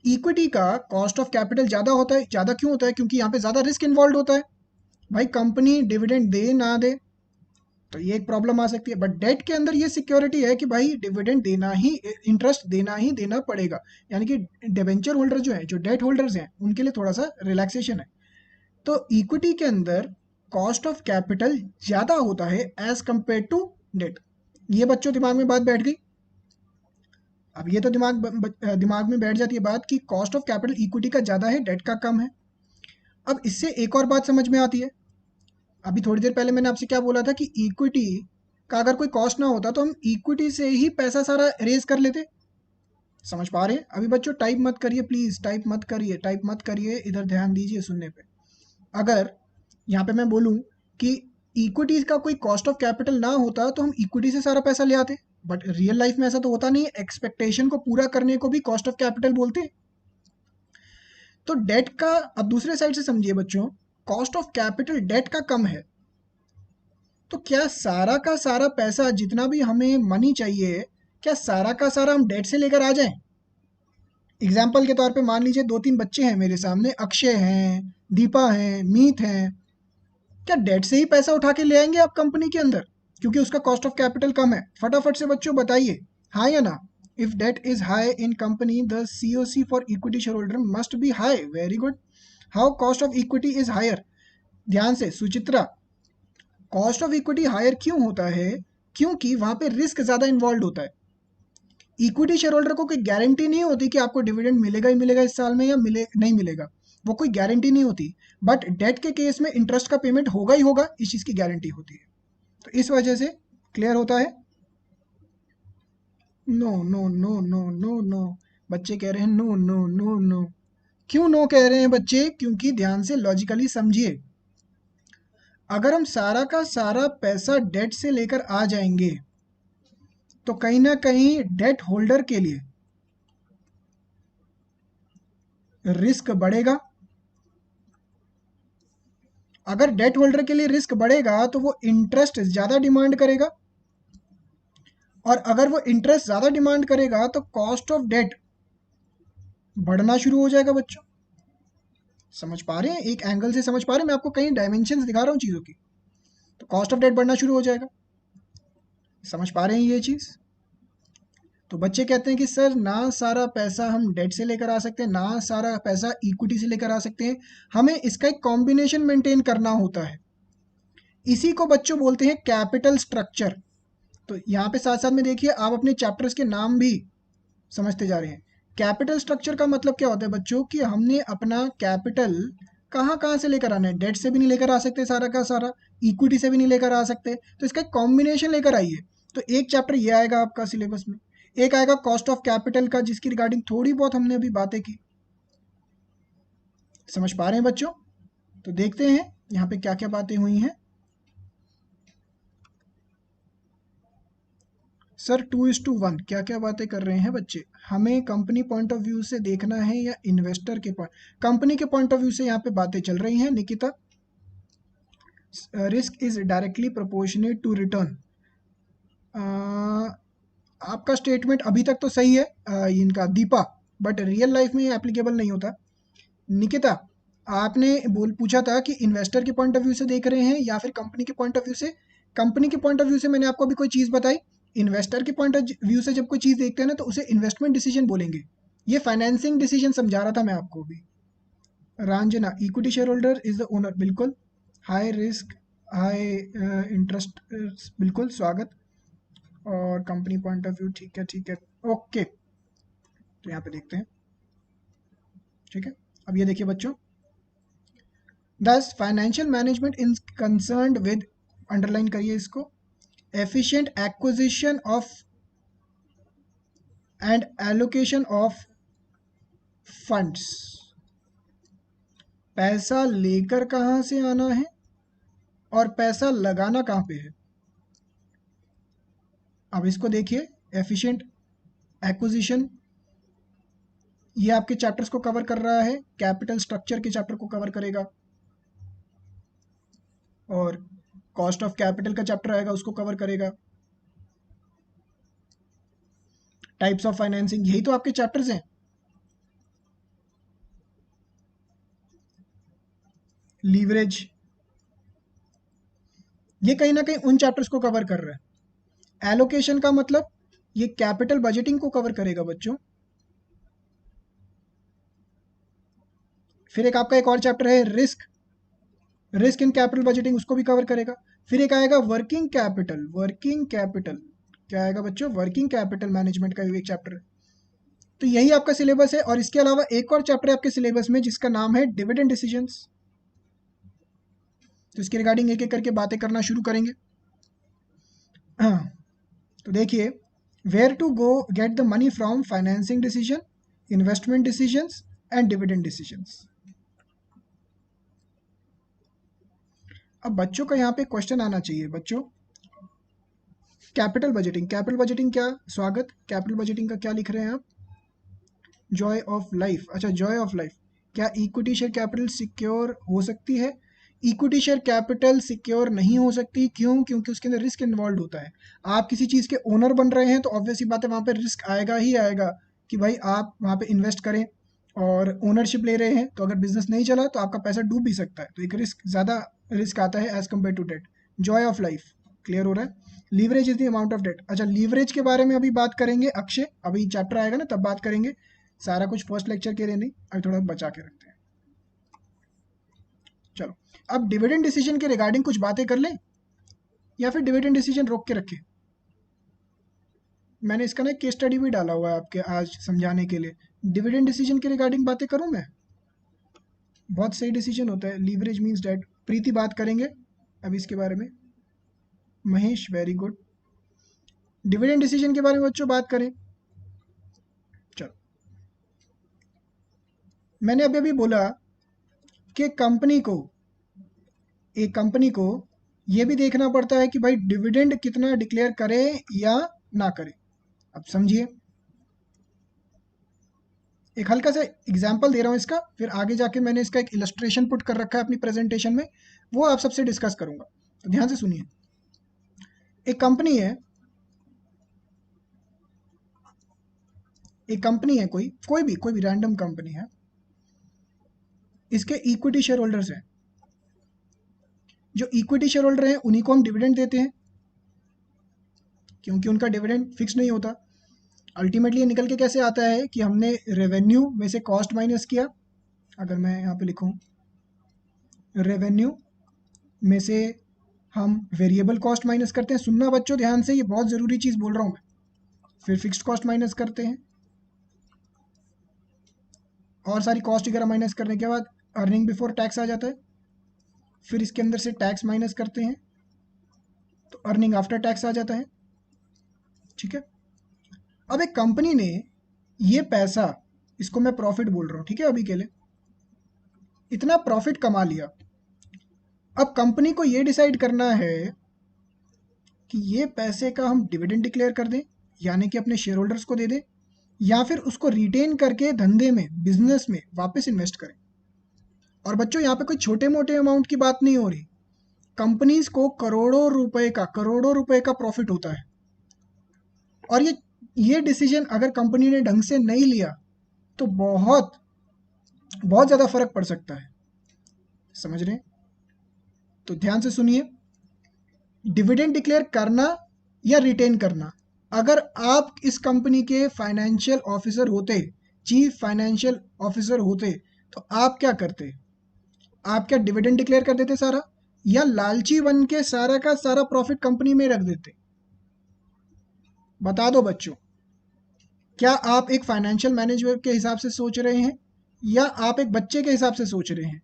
इक्विटी का कॉस्ट ऑफ कैपिटल ज्यादा होता है। ज्यादा क्यों होता है? क्योंकि यहाँ पे ज्यादा रिस्क इन्वॉल्व होता है। भाई कंपनी डिविडेंड दे ना दे तो ये एक प्रॉब्लम आ सकती है, बट डेट के अंदर ये सिक्योरिटी है कि भाई डिविडेंड देना ही, इंटरेस्ट देना ही देना पड़ेगा। यानी कि डिबेंचर होल्डर जो है, जो डेट होल्डर्स हैं, उनके लिए थोड़ा सा रिलैक्सेशन है। तो इक्विटी के अंदर कॉस्ट ऑफ कैपिटल ज़्यादा होता है एज कंपेयर टू डेट। ये बच्चों दिमाग में बात बैठ गई। अब ये तो दिमाग में बैठ जाती है बात कि कॉस्ट ऑफ कैपिटल इक्विटी का ज़्यादा है, डेट का कम है। अब इससे एक और बात समझ में आती है। अभी थोड़ी देर पहले मैंने आपसे क्या बोला था कि इक्विटी का अगर कोई कॉस्ट ना होता तो हम इक्विटी से ही पैसा सारा रेज कर लेते। समझ पा रहे हैं? अभी बच्चों टाइप मत करिए प्लीज, टाइप मत करिए, टाइप मत करिए, इधर ध्यान दीजिए सुनने पे। अगर यहाँ पे मैं बोलूँ कि इक्विटी का कोई कॉस्ट ऑफ कैपिटल ना होता तो हम इक्विटी से सारा पैसा ले आते, बट रियल लाइफ में ऐसा तो होता नहीं है। एक्सपेक्टेशन को पूरा करने को भी कॉस्ट ऑफ कैपिटल बोलते हैं। तो डेट का, अब दूसरे साइड से समझिए बच्चों, कॉस्ट ऑफ कैपिटल डेट का कम है, तो क्या सारा का सारा पैसा जितना भी हमें मनी चाहिए, क्या सारा का सारा हम डेट से लेकर आ जाएं? एग्जाम्पल के तौर पे मान लीजिए 2-3 बच्चे हैं मेरे सामने, अक्षय हैं, दीपा हैं, मीत हैं। क्या डेट से ही पैसा उठा के ले आएंगे आप कंपनी के अंदर, क्योंकि उसका कॉस्ट ऑफ कैपिटल कम है? फटाफट से बच्चों बताइए, हाँ या ना? If debt is high in company the COC for equity share holder must be high. Very good. How cost of equity is higher? ध्यान से Suchitra, cost of equity higher क्यों होता है? क्योंकि वहां पे रिस्क ज्यादा इन्वॉल्व होता है। इक्विटी शेयर होल्डर को कोई गारंटी नहीं होती कि आपको डिविडेंड मिलेगा ही मिलेगा इस साल में या नहीं मिलेगा, वो कोई गारंटी नहीं होती। बट डेट के केस में इंटरेस्ट का पेमेंट होगा ही होगा, इस चीज की गारंटी होती है। तो इस वजह से क्लियर होता है। No no no no no no, बच्चे कह रहे हैं नो नो नो नो। क्यों नो कह रहे हैं बच्चे? क्योंकि ध्यान से लॉजिकली समझिए, अगर हम सारा का सारा पैसा डेट से लेकर आ जाएंगे तो कहीं ना कहीं डेट होल्डर के लिए रिस्क बढ़ेगा। अगर डेट होल्डर के लिए रिस्क बढ़ेगा तो वो इंटरेस्ट ज़्यादा डिमांड करेगा, और अगर वो इंटरेस्ट ज़्यादा डिमांड करेगा तो कॉस्ट ऑफ डेट बढ़ना शुरू हो जाएगा बच्चों। समझ पा रहे हैं? एक एंगल से समझ पा रहे हैं, मैं आपको कई डायमेंशन दिखा रहा हूँ चीज़ों की। तो कॉस्ट ऑफ डेट बढ़ना शुरू हो जाएगा। समझ पा रहे हैं ये चीज़? तो बच्चे कहते हैं कि सर ना सारा पैसा हम डेट से लेकर आ सकते हैं, ना सारा पैसा इक्विटी से लेकर आ सकते हैं, हमें इसका एक कॉम्बिनेशन मेंटेन करना होता है। इसी को बच्चों बोलते हैं कैपिटल स्ट्रक्चर। तो यहाँ पे साथ साथ में देखिए, आप अपने चैप्टर्स के नाम भी समझते जा रहे हैं। कैपिटल स्ट्रक्चर का मतलब क्या होता है बच्चों? कि हमने अपना कैपिटल कहाँ कहाँ से लेकर आना है। डेट से भी नहीं लेकर आ सकते सारा का सारा, इक्विटी से भी नहीं लेकर आ सकते, तो इसका एक कॉम्बिनेशन लेकर आइए। तो एक चैप्टर ये आएगा आपका सिलेबस में, एक आएगा कॉस्ट ऑफ कैपिटल का, जिसकी रिगार्डिंग थोड़ी बहुत हमने अभी बातें की। समझ पा रहे हैं बच्चों? तो देखते हैं यहाँ पे क्या क्या बातें हुई हैं। सर 2:1 क्या क्या बातें कर रहे हैं बच्चे? हमें कंपनी पॉइंट ऑफ व्यू से देखना है या इन्वेस्टर के पॉइंट? कंपनी के पॉइंट ऑफ व्यू से यहाँ पे बातें चल रही हैं Nikita. Risk is directly proportionate to return. आपका स्टेटमेंट अभी तक तो सही है, इनका दीपा, बट रियल लाइफ में ये एप्लीकेबल नहीं होता। निकिता, आपने पूछा था कि इन्वेस्टर के पॉइंट ऑफ व्यू से देख रहे हैं या फिर कंपनी के पॉइंट ऑफ व्यू से। कंपनी के पॉइंट ऑफ व्यू से मैंने आपको अभी कोई चीज़ बताई। इन्वेस्टर के पॉइंट ऑफ व्यू से जब कोई चीज़ देखते हैं ना, तो उसे इन्वेस्टमेंट डिसीजन बोलेंगे। ये फाइनेंसिंग डिसीजन समझा रहा था मैं आपको अभी। Ranjana, equity share holder is the owner, बिल्कुल। हाई रिस्क हाई इंटरेस्ट, बिल्कुल स्वागत। और कंपनी पॉइंट ऑफ व्यू, ठीक है ठीक है, ओके। तो यहाँ पे देखते हैं, ठीक है। अब ये देखिए बच्चों, दस financial management is concerned with, underline करिए इसको, efficient acquisition of and allocation of funds। पैसा लेकर कहाँ से आना है और पैसा लगाना कहाँ पे है। अब इसको देखिए, एफिशिएंट एक्विजिशन, ये आपके चैप्टर्स को कवर कर रहा है, कैपिटल स्ट्रक्चर के चैप्टर को कवर करेगा, और कॉस्ट ऑफ कैपिटल का चैप्टर आएगा उसको कवर करेगा। टाइप्स ऑफ फाइनेंसिंग, यही तो आपके चैप्टर्स हैं। लीवरेज, ये कहीं ना कहीं उन चैप्टर्स को कवर कर रहा है। एलोकेशन का मतलब ये कैपिटल बजटिंग को कवर करेगा बच्चों। फिर एक आपका एक और चैप्टर है risk, risk in capital budgeting, उसको भी कवर करेगा। फिर एक आएगा वर्किंग कैपिटल, वर्किंग कैपिटल क्या आएगा बच्चों? वर्किंग कैपिटल मैनेजमेंट का एक चैप्टर है। तो यही आपका सिलेबस है, और इसके अलावा एक और चैप्टर है आपके सिलेबस में जिसका नाम है डिविडेंड डिसीजंस। तो इसके रिगार्डिंग एक एक करके बातें करना शुरू करेंगे। हाँ, तो देखिए, where to go get the money from financing decision, investment decisions and dividend decisions. अब बच्चों का यहाँ पे क्वेश्चन आना चाहिए बच्चों, कैपिटल बजटिंग, कैपिटल बजटिंग क्या? स्वागत। कैपिटल बजटिंग का क्या लिख रहे हैं आप? जॉय ऑफ लाइफ, अच्छा जॉय ऑफ लाइफ, क्या इक्विटी शेयर कैपिटल सिक्योर हो सकती है? इक्विटी शेयर कैपिटल सिक्योर नहीं हो सकती। क्यों? क्योंकि उसके अंदर रिस्क इन्वॉल्व होता है। आप किसी चीज़ के ओनर बन रहे हैं तो ऑब्वियस ही बात है, वहाँ पे रिस्क आएगा ही आएगा कि भाई आप वहाँ पे इन्वेस्ट करें और ओनरशिप ले रहे हैं, तो अगर बिजनेस नहीं चला तो आपका पैसा डूब भी सकता है। तो एक ज़्यादा रिस्क आता है as compare to debt. Joy of life, clear हो रहा है? Leverage is the amount of debt. अच्छा, लीवरेज के बारे में अभी बात करेंगे अक्षय, अभी चैप्टर आएगा ना तब बात करेंगे। सारा कुछ फर्स्ट लेक्चर के लिए नहीं, अभी थोड़ा बचा के रखते हैं। चलो, अब डिविडेंड डिसीजन के रिगार्डिंग कुछ बातें कर लें या फिर डिविडेंड डिसीजन रोक के रखें? मैंने इसका ना एक केस स्टडी भी डाला हुआ है आपके आज समझाने के लिए। डिविडेंड डिसीजन के रिगार्डिंग बातें करूं मैं? बहुत सही डिसीजन होता है। Leverage means date. प्रीति बात करेंगे अभी इसके बारे में। Mahesh, very good. Dividend decision के बारे में बच्चों बात करें। चलो, मैंने अभी अभी बोला कि एक कंपनी को ये भी देखना पड़ता है कि भाई डिविडेंड कितना डिक्लेयर करे या ना करे। अब समझिए, एक हल्का सा एग्जाम्पल दे रहा हूँ इसका, फिर आगे जाके मैंने इसका एक इलस्ट्रेशन पुट कर रखा है अपनी प्रेजेंटेशन में, वो आप सबसे डिस्कस करूंगा, तो ध्यान से सुनिए। एक कंपनी है, कोई भी रैंडम कंपनी है, इसके इक्विटी शेयर होल्डर्स हैं। जो इक्विटी शेयर होल्डर हैं उन्हीं को हम डिविडेंड देते हैं, क्योंकि उनका डिविडेंड फिक्स नहीं होता। अल्टीमेटली ये निकल के कैसे आता है कि हमने रेवेन्यू में से कॉस्ट माइनस किया। अगर मैं यहाँ पे लिखूँ, रेवेन्यू में से हम वेरिएबल कॉस्ट माइनस करते हैं। सुनना बच्चों ध्यान से, ये बहुत ज़रूरी चीज़ बोल रहा हूँ मैं। फिर फिक्स्ड कॉस्ट माइनस करते हैं, और सारी कॉस्ट वगैरह माइनस करने के बाद अर्निंग बिफोर टैक्स आ जाता है। फिर इसके अंदर से टैक्स माइनस करते हैं तो अर्निंग आफ्टर टैक्स आ जाता है। ठीक है, अब एक कंपनी ने ये पैसा, इसको मैं प्रॉफिट बोल रहा हूँ, ठीक है, अभी के लिए इतना प्रॉफिट कमा लिया। अब कंपनी को ये डिसाइड करना है कि ये पैसे का हम डिविडेंड डिक्लेयर कर दें, यानी कि अपने शेयर होल्डर्स को दे दें, या फिर उसको रिटेन करके धंधे में, बिजनेस में वापस इन्वेस्ट करें। और बच्चों यहाँ पे कोई छोटे मोटे अमाउंट की बात नहीं हो रही। कंपनीज को करोड़ों रुपए का प्रॉफिट होता है, और ये डिसीजन अगर कंपनी ने ढंग से नहीं लिया तो बहुत बहुत ज़्यादा फर्क पड़ सकता है। समझ रहे हैं? तो ध्यान से सुनिए, डिविडेंड डिक्लेयर करना या रिटेन करना। अगर आप इस कंपनी के फाइनेंशियल ऑफिसर होते, चीफ फाइनेंशियल ऑफिसर होते, तो आप क्या करते? आप क्या डिविडेंड डिक्लेयर कर देते सारा, या लालची बन के सारा का सारा प्रॉफिट कंपनी में रख देते? बता दो बच्चों, क्या आप एक फाइनेंशियल मैनेजर के हिसाब से सोच रहे हैं या आप एक बच्चे के हिसाब से सोच रहे हैं?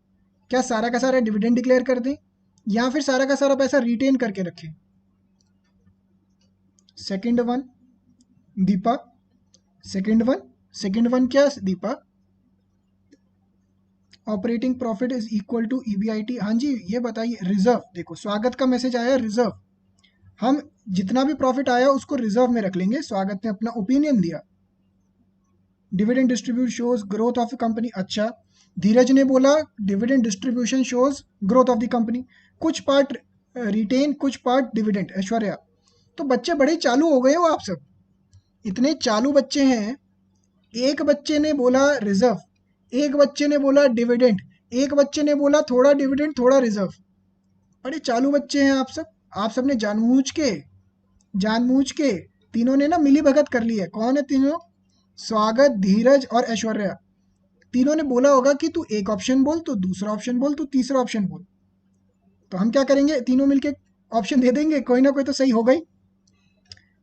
क्या सारा का सारा डिविडेंड डिक्लेयर कर दें या फिर सारा का सारा पैसा रिटेन करके रखें? Second one Deepa, second one क्या Deepa? Operating profit is equal to EBIT. हाँ जी, ये बताइए। रिजर्व, देखो स्वागत का मैसेज आया, रिजर्व। हम जितना भी प्रॉफिट आया उसको रिजर्व में रख लेंगे। स्वागत ने अपना ओपिनियन दिया। Dividend distribute shows growth of the company. अच्छा, धीरज ने बोला dividend distribution shows growth of the company. कुछ पार्ट रिटेन, कुछ पार्ट डिविडेंड। ऐश्वर्या, तो बच्चे बड़े चालू हो गए हो आप सब, इतने चालू बच्चे हैं। एक बच्चे ने बोला रिजर्व, एक बच्चे ने बोला डिविडेंड, एक बच्चे ने बोला थोड़ा डिविडेंड थोड़ा रिजर्व। बड़े चालू बच्चे हैं आप सब। आप सब ने जानबूझ के तीनों ने ना मिली भगत कर ली है। कौन है तीनों? स्वागत, धीरज और ऐश्वर्या। तीनों ने बोला होगा कि तू एक ऑप्शन बोल, तू दूसरा ऑप्शन बोल, तू तीसरा ऑप्शन बोल। तो हम क्या करेंगे, तीनों मिलके ऑप्शन दे देंगे, कोई ना कोई तो सही हो गई।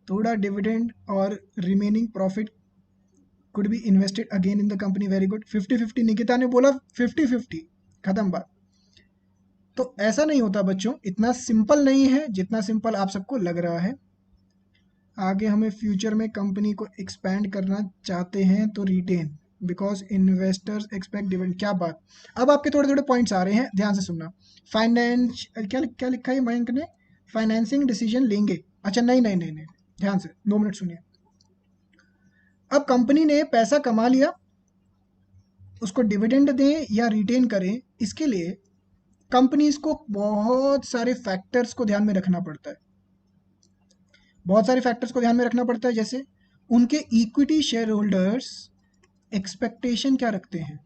थोड़ा डिविडेंड और remaining profit could be invested again in the company. Very good. 50-50 Nikita ने बोला 50-50, खत्म बात। तो ऐसा नहीं होता बच्चों, इतना सिंपल नहीं है जितना सिंपल आप सबको लग रहा है। आगे हमें फ्यूचर में कंपनी को एक्सपैंड करना चाहते हैं तो retain, because investors expect dividend. क्या बात। अब आपके थोड़े थोड़े पॉइंट्स आ रहे हैं, ध्यान से सुनना। फाइनेंस क्या लिखा है मयंक ने? फाइनेंसिंग डिसीजन लेंगे। अच्छा, नहीं, ध्यान से 2 मिनट सुनिए। अब कंपनी ने पैसा कमा लिया, उसको डिविडेंड दें या रिटेन करें, इसके लिए कंपनीज को बहुत सारे फैक्टर्स को ध्यान में रखना पड़ता है, बहुत सारे फैक्टर्स को ध्यान में रखना पड़ता है। जैसे उनके इक्विटी शेयर होल्डर्स एक्सपेक्टेशन क्या रखते हैं।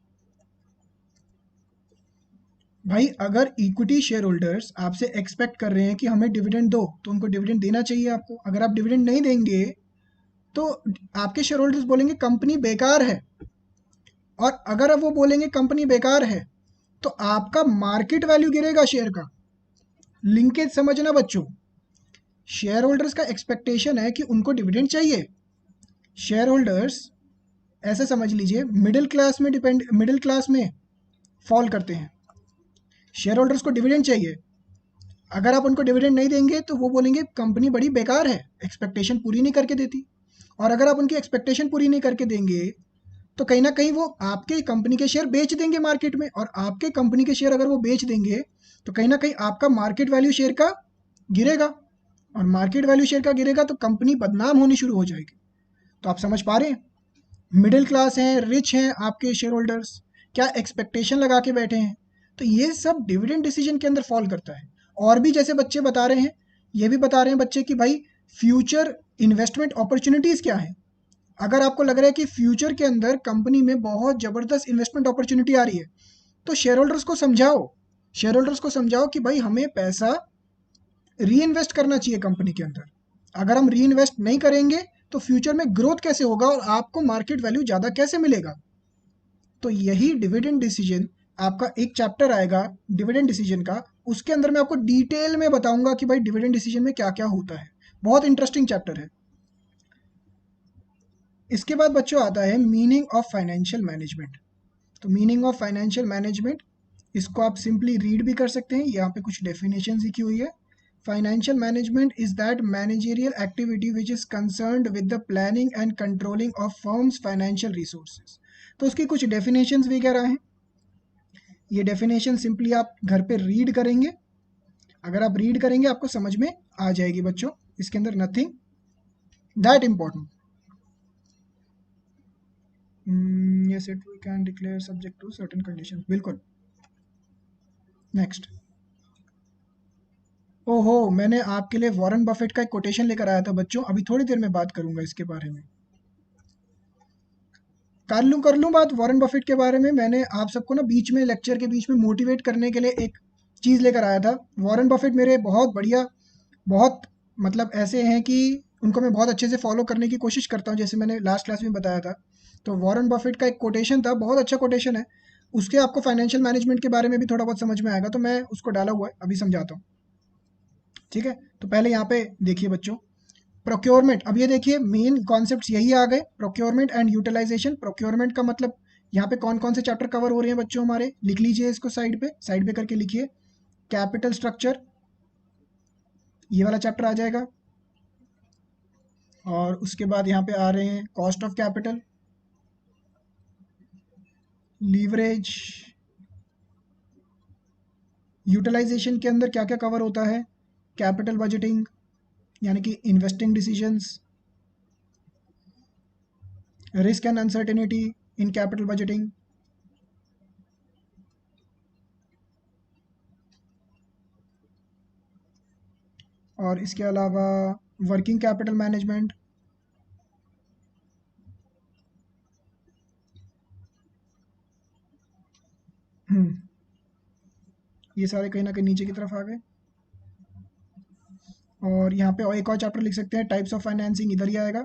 भाई अगर इक्विटी शेयर होल्डर्स आपसे एक्सपेक्ट कर रहे हैं कि हमें डिविडेंड दो, तो उनको डिविडेंड देना चाहिए आपको। अगर आप डिविडेंड नहीं देंगे तो आपके शेयर होल्डर्स बोलेंगे कंपनी बेकार है, और अगर अब वो बोलेंगे कंपनी बेकार है तो आपका मार्केट वैल्यू गिरेगा शेयर का। लिंकेज समझना बच्चों, शेयर होल्डर्स का एक्सपेक्टेशन है कि उनको डिविडेंड चाहिए। शेयर होल्डर्स ऐसा समझ लीजिए मिडिल क्लास में फॉल करते हैं। शेयर होल्डर्स को डिविडेंड चाहिए, अगर आप उनको डिविडेंड नहीं देंगे तो वो बोलेंगे कंपनी बड़ी बेकार है, एक्सपेक्टेशन पूरी नहीं करके देती। और अगर आप उनकी एक्सपेक्टेशन पूरी नहीं करके देंगे तो कहीं ना कहीं वो आपके कंपनी के शेयर बेच देंगे मार्केट में, और आपके कंपनी के शेयर अगर वो बेच देंगे तो कहीं ना कहीं आपका मार्केट वैल्यू शेयर का गिरेगा, और मार्केट वैल्यू शेयर का गिरेगा तो कंपनी बदनाम होनी शुरू हो जाएगी। तो आप समझ पा रहे हैं, मिडिल क्लास हैं, रिच हैं आपके शेयर होल्डर्स, क्या एक्सपेक्टेशन लगा के बैठे हैं। तो ये सब डिविडेंड डिसीजन के अंदर फॉल करता है। और भी जैसे बच्चे बता रहे हैं, ये भी बता रहे हैं बच्चे कि भाई फ्यूचर इन्वेस्टमेंट अपॉर्चुनिटीज़ क्या है। अगर आपको लग रहा है कि फ्यूचर के अंदर कंपनी में बहुत ज़बरदस्त इन्वेस्टमेंट अपॉर्चुनिटी आ रही है, तो शेयर होल्डर्स को समझाओ, शेयर होल्डर्स को समझाओ कि भाई हमें पैसा री इन्वेस्ट करना चाहिए कंपनी के अंदर। अगर हम री इन्वेस्ट नहीं करेंगे तो फ्यूचर में ग्रोथ कैसे होगा और आपको मार्केट वैल्यू ज़्यादा कैसे मिलेगा। तो यही डिविडेंड डिसीजन, आपका एक चैप्टर आएगा डिविडेंड डिसीजन का, उसके अंदर मैं आपको डिटेल में बताऊंगा कि भाई डिविडेंड डिसीजन में क्या क्या होता है। बहुत इंटरेस्टिंग चैप्टर है। इसके बाद बच्चों आता है मीनिंग ऑफ फाइनेंशियल मैनेजमेंट। तो मीनिंग ऑफ फाइनेंशियल मैनेजमेंट, इसको आप सिंपली रीड भी कर सकते हैं, यहाँ पे कुछ डेफिनेशन लिखी हुई है। Financial management is that managerial activity which is concerned with the planning and controlling of firms financial resources. तो उसकी कुछ डेफिनेशंस वगैरह हैं, ये डेफिनेशन सिंपली आप घर पे रीड करेंगे। अगर आप रीड करेंगे आपको समझ में आ जाएगी बच्चों, इसके अंदर nothing that important. yes it we can declare subject to certain conditions, बिल्कुल। नेक्स्ट, ओहो मैंने आपके लिए वॉरेन बफेट का एक कोटेशन लेकर आया था बच्चों, अभी थोड़ी देर में बात करूंगा इसके बारे में। कर लूँ बात वॉरेन बफेट के बारे में। मैंने आप सबको ना बीच में लेक्चर के बीच में मोटिवेट करने के लिए एक चीज़ लेकर आया था। वॉरेन बफेट मेरे बहुत बढ़िया, बहुत मतलब ऐसे हैं कि उनको मैं बहुत अच्छे से फॉलो करने की कोशिश करता हूँ, जैसे मैंने लास्ट क्लास में बताया था। तो वॉरेन बफेट का एक कोटेशन था, बहुत अच्छा कोटेशन है। उसके आपको फाइनेंशियल मैनेजमेंट के बारे में भी थोड़ा बहुत समझ में आएगा, तो मैं उसको डाला हुआ है, अभी समझाता हूँ। ठीक है, तो पहले यहाँ पे देखिए बच्चों, प्रोक्योरमेंट। अब ये देखिए मेन कॉन्सेप्ट्स यही आ गए, प्रोक्योरमेंट एंड यूटिलाइजेशन। प्रोक्योरमेंट का मतलब यहाँ पे कौन कौन से चैप्टर कवर हो रहे हैं बच्चों हमारे, लिख लीजिए इसको साइड पे करके लिखिए। कैपिटल स्ट्रक्चर, ये वाला चैप्टर आ जाएगा। और उसके बाद यहाँ पे आ रहे हैं cost of capital, leverage. Utilization के अंदर क्या क्या कवर होता है, कैपिटल बजटिंग यानी कि investing decisions, risk and uncertainty in capital budgeting, और इसके अलावा वर्किंग कैपिटल मैनेजमेंट। ये सारे कहीं ना कहीं नीचे की तरफ आ गए। और यहाँ पे और एक और चैप्टर लिख सकते हैं, टाइप्स ऑफ फाइनेंसिंग, इधर ही आएगा।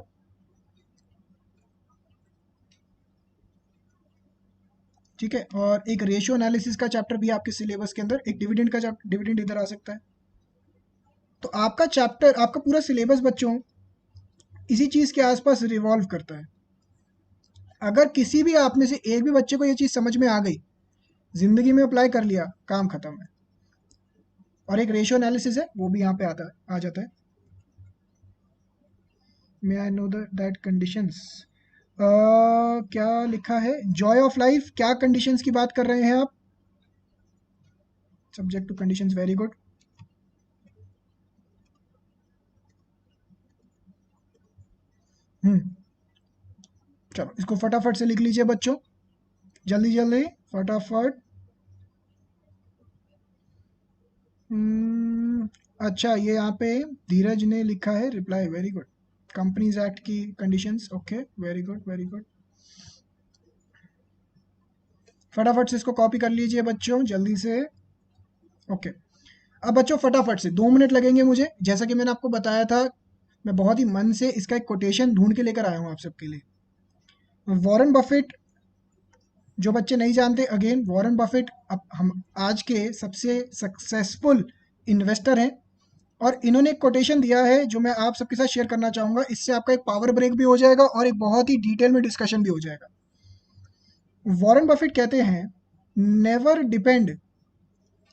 ठीक है, और एक रेशियो एनालिसिस का चैप्टर भी आपके सिलेबस के अंदर, एक डिविडेंड का चैप्टर, डिविडेंड इधर आ सकता है। तो आपका चैप्टर, आपका पूरा सिलेबस बच्चों इसी चीज़ के आसपास रिवॉल्व करता है। अगर किसी भी आप में से एक भी बच्चे को ये चीज़ समझ में आ गई, जिंदगी में अप्लाई कर लिया, काम खत्म है। और एक रेशियो एनालिसिस है, वो भी यहाँ पे आ जाता है। May I know that conditions, क्या लिखा है, जॉय ऑफ लाइफ, क्या कंडीशंस की बात कर रहे हैं आप। Subject to conditions, very good. Hmm, चलो इसको फटाफट से लिख लीजिए बच्चों, जल्दी जल्दी फटाफट। हम्म, अच्छा, ये यहाँ पे धीरज ने लिखा है reply, very good. Companies act की conditions, okay, very good very good. फटाफट से इसको कॉपी कर लीजिए बच्चों, जल्दी से। ओके, अब बच्चों फटाफट से 2 मिनट लगेंगे मुझे, जैसा कि मैंने आपको बताया था। मैं बहुत ही मन से इसका एक कोटेशन ढूंढ के लेकर आया हूँ आप सबके लिए। वॉरेन बफेट, जो बच्चे नहीं जानते, अगेन वॉरेन बफेट हम आज के सबसे सक्सेसफुल इन्वेस्टर हैं। और इन्होंने एक कोटेशन दिया है जो मैं आप सबके साथ शेयर करना चाहूंगा। इससे आपका एक पावर ब्रेक भी हो जाएगा और एक बहुत ही डिटेल में डिस्कशन भी हो जाएगा। वॉरेन बफेट कहते हैं, नेवर डिपेंड,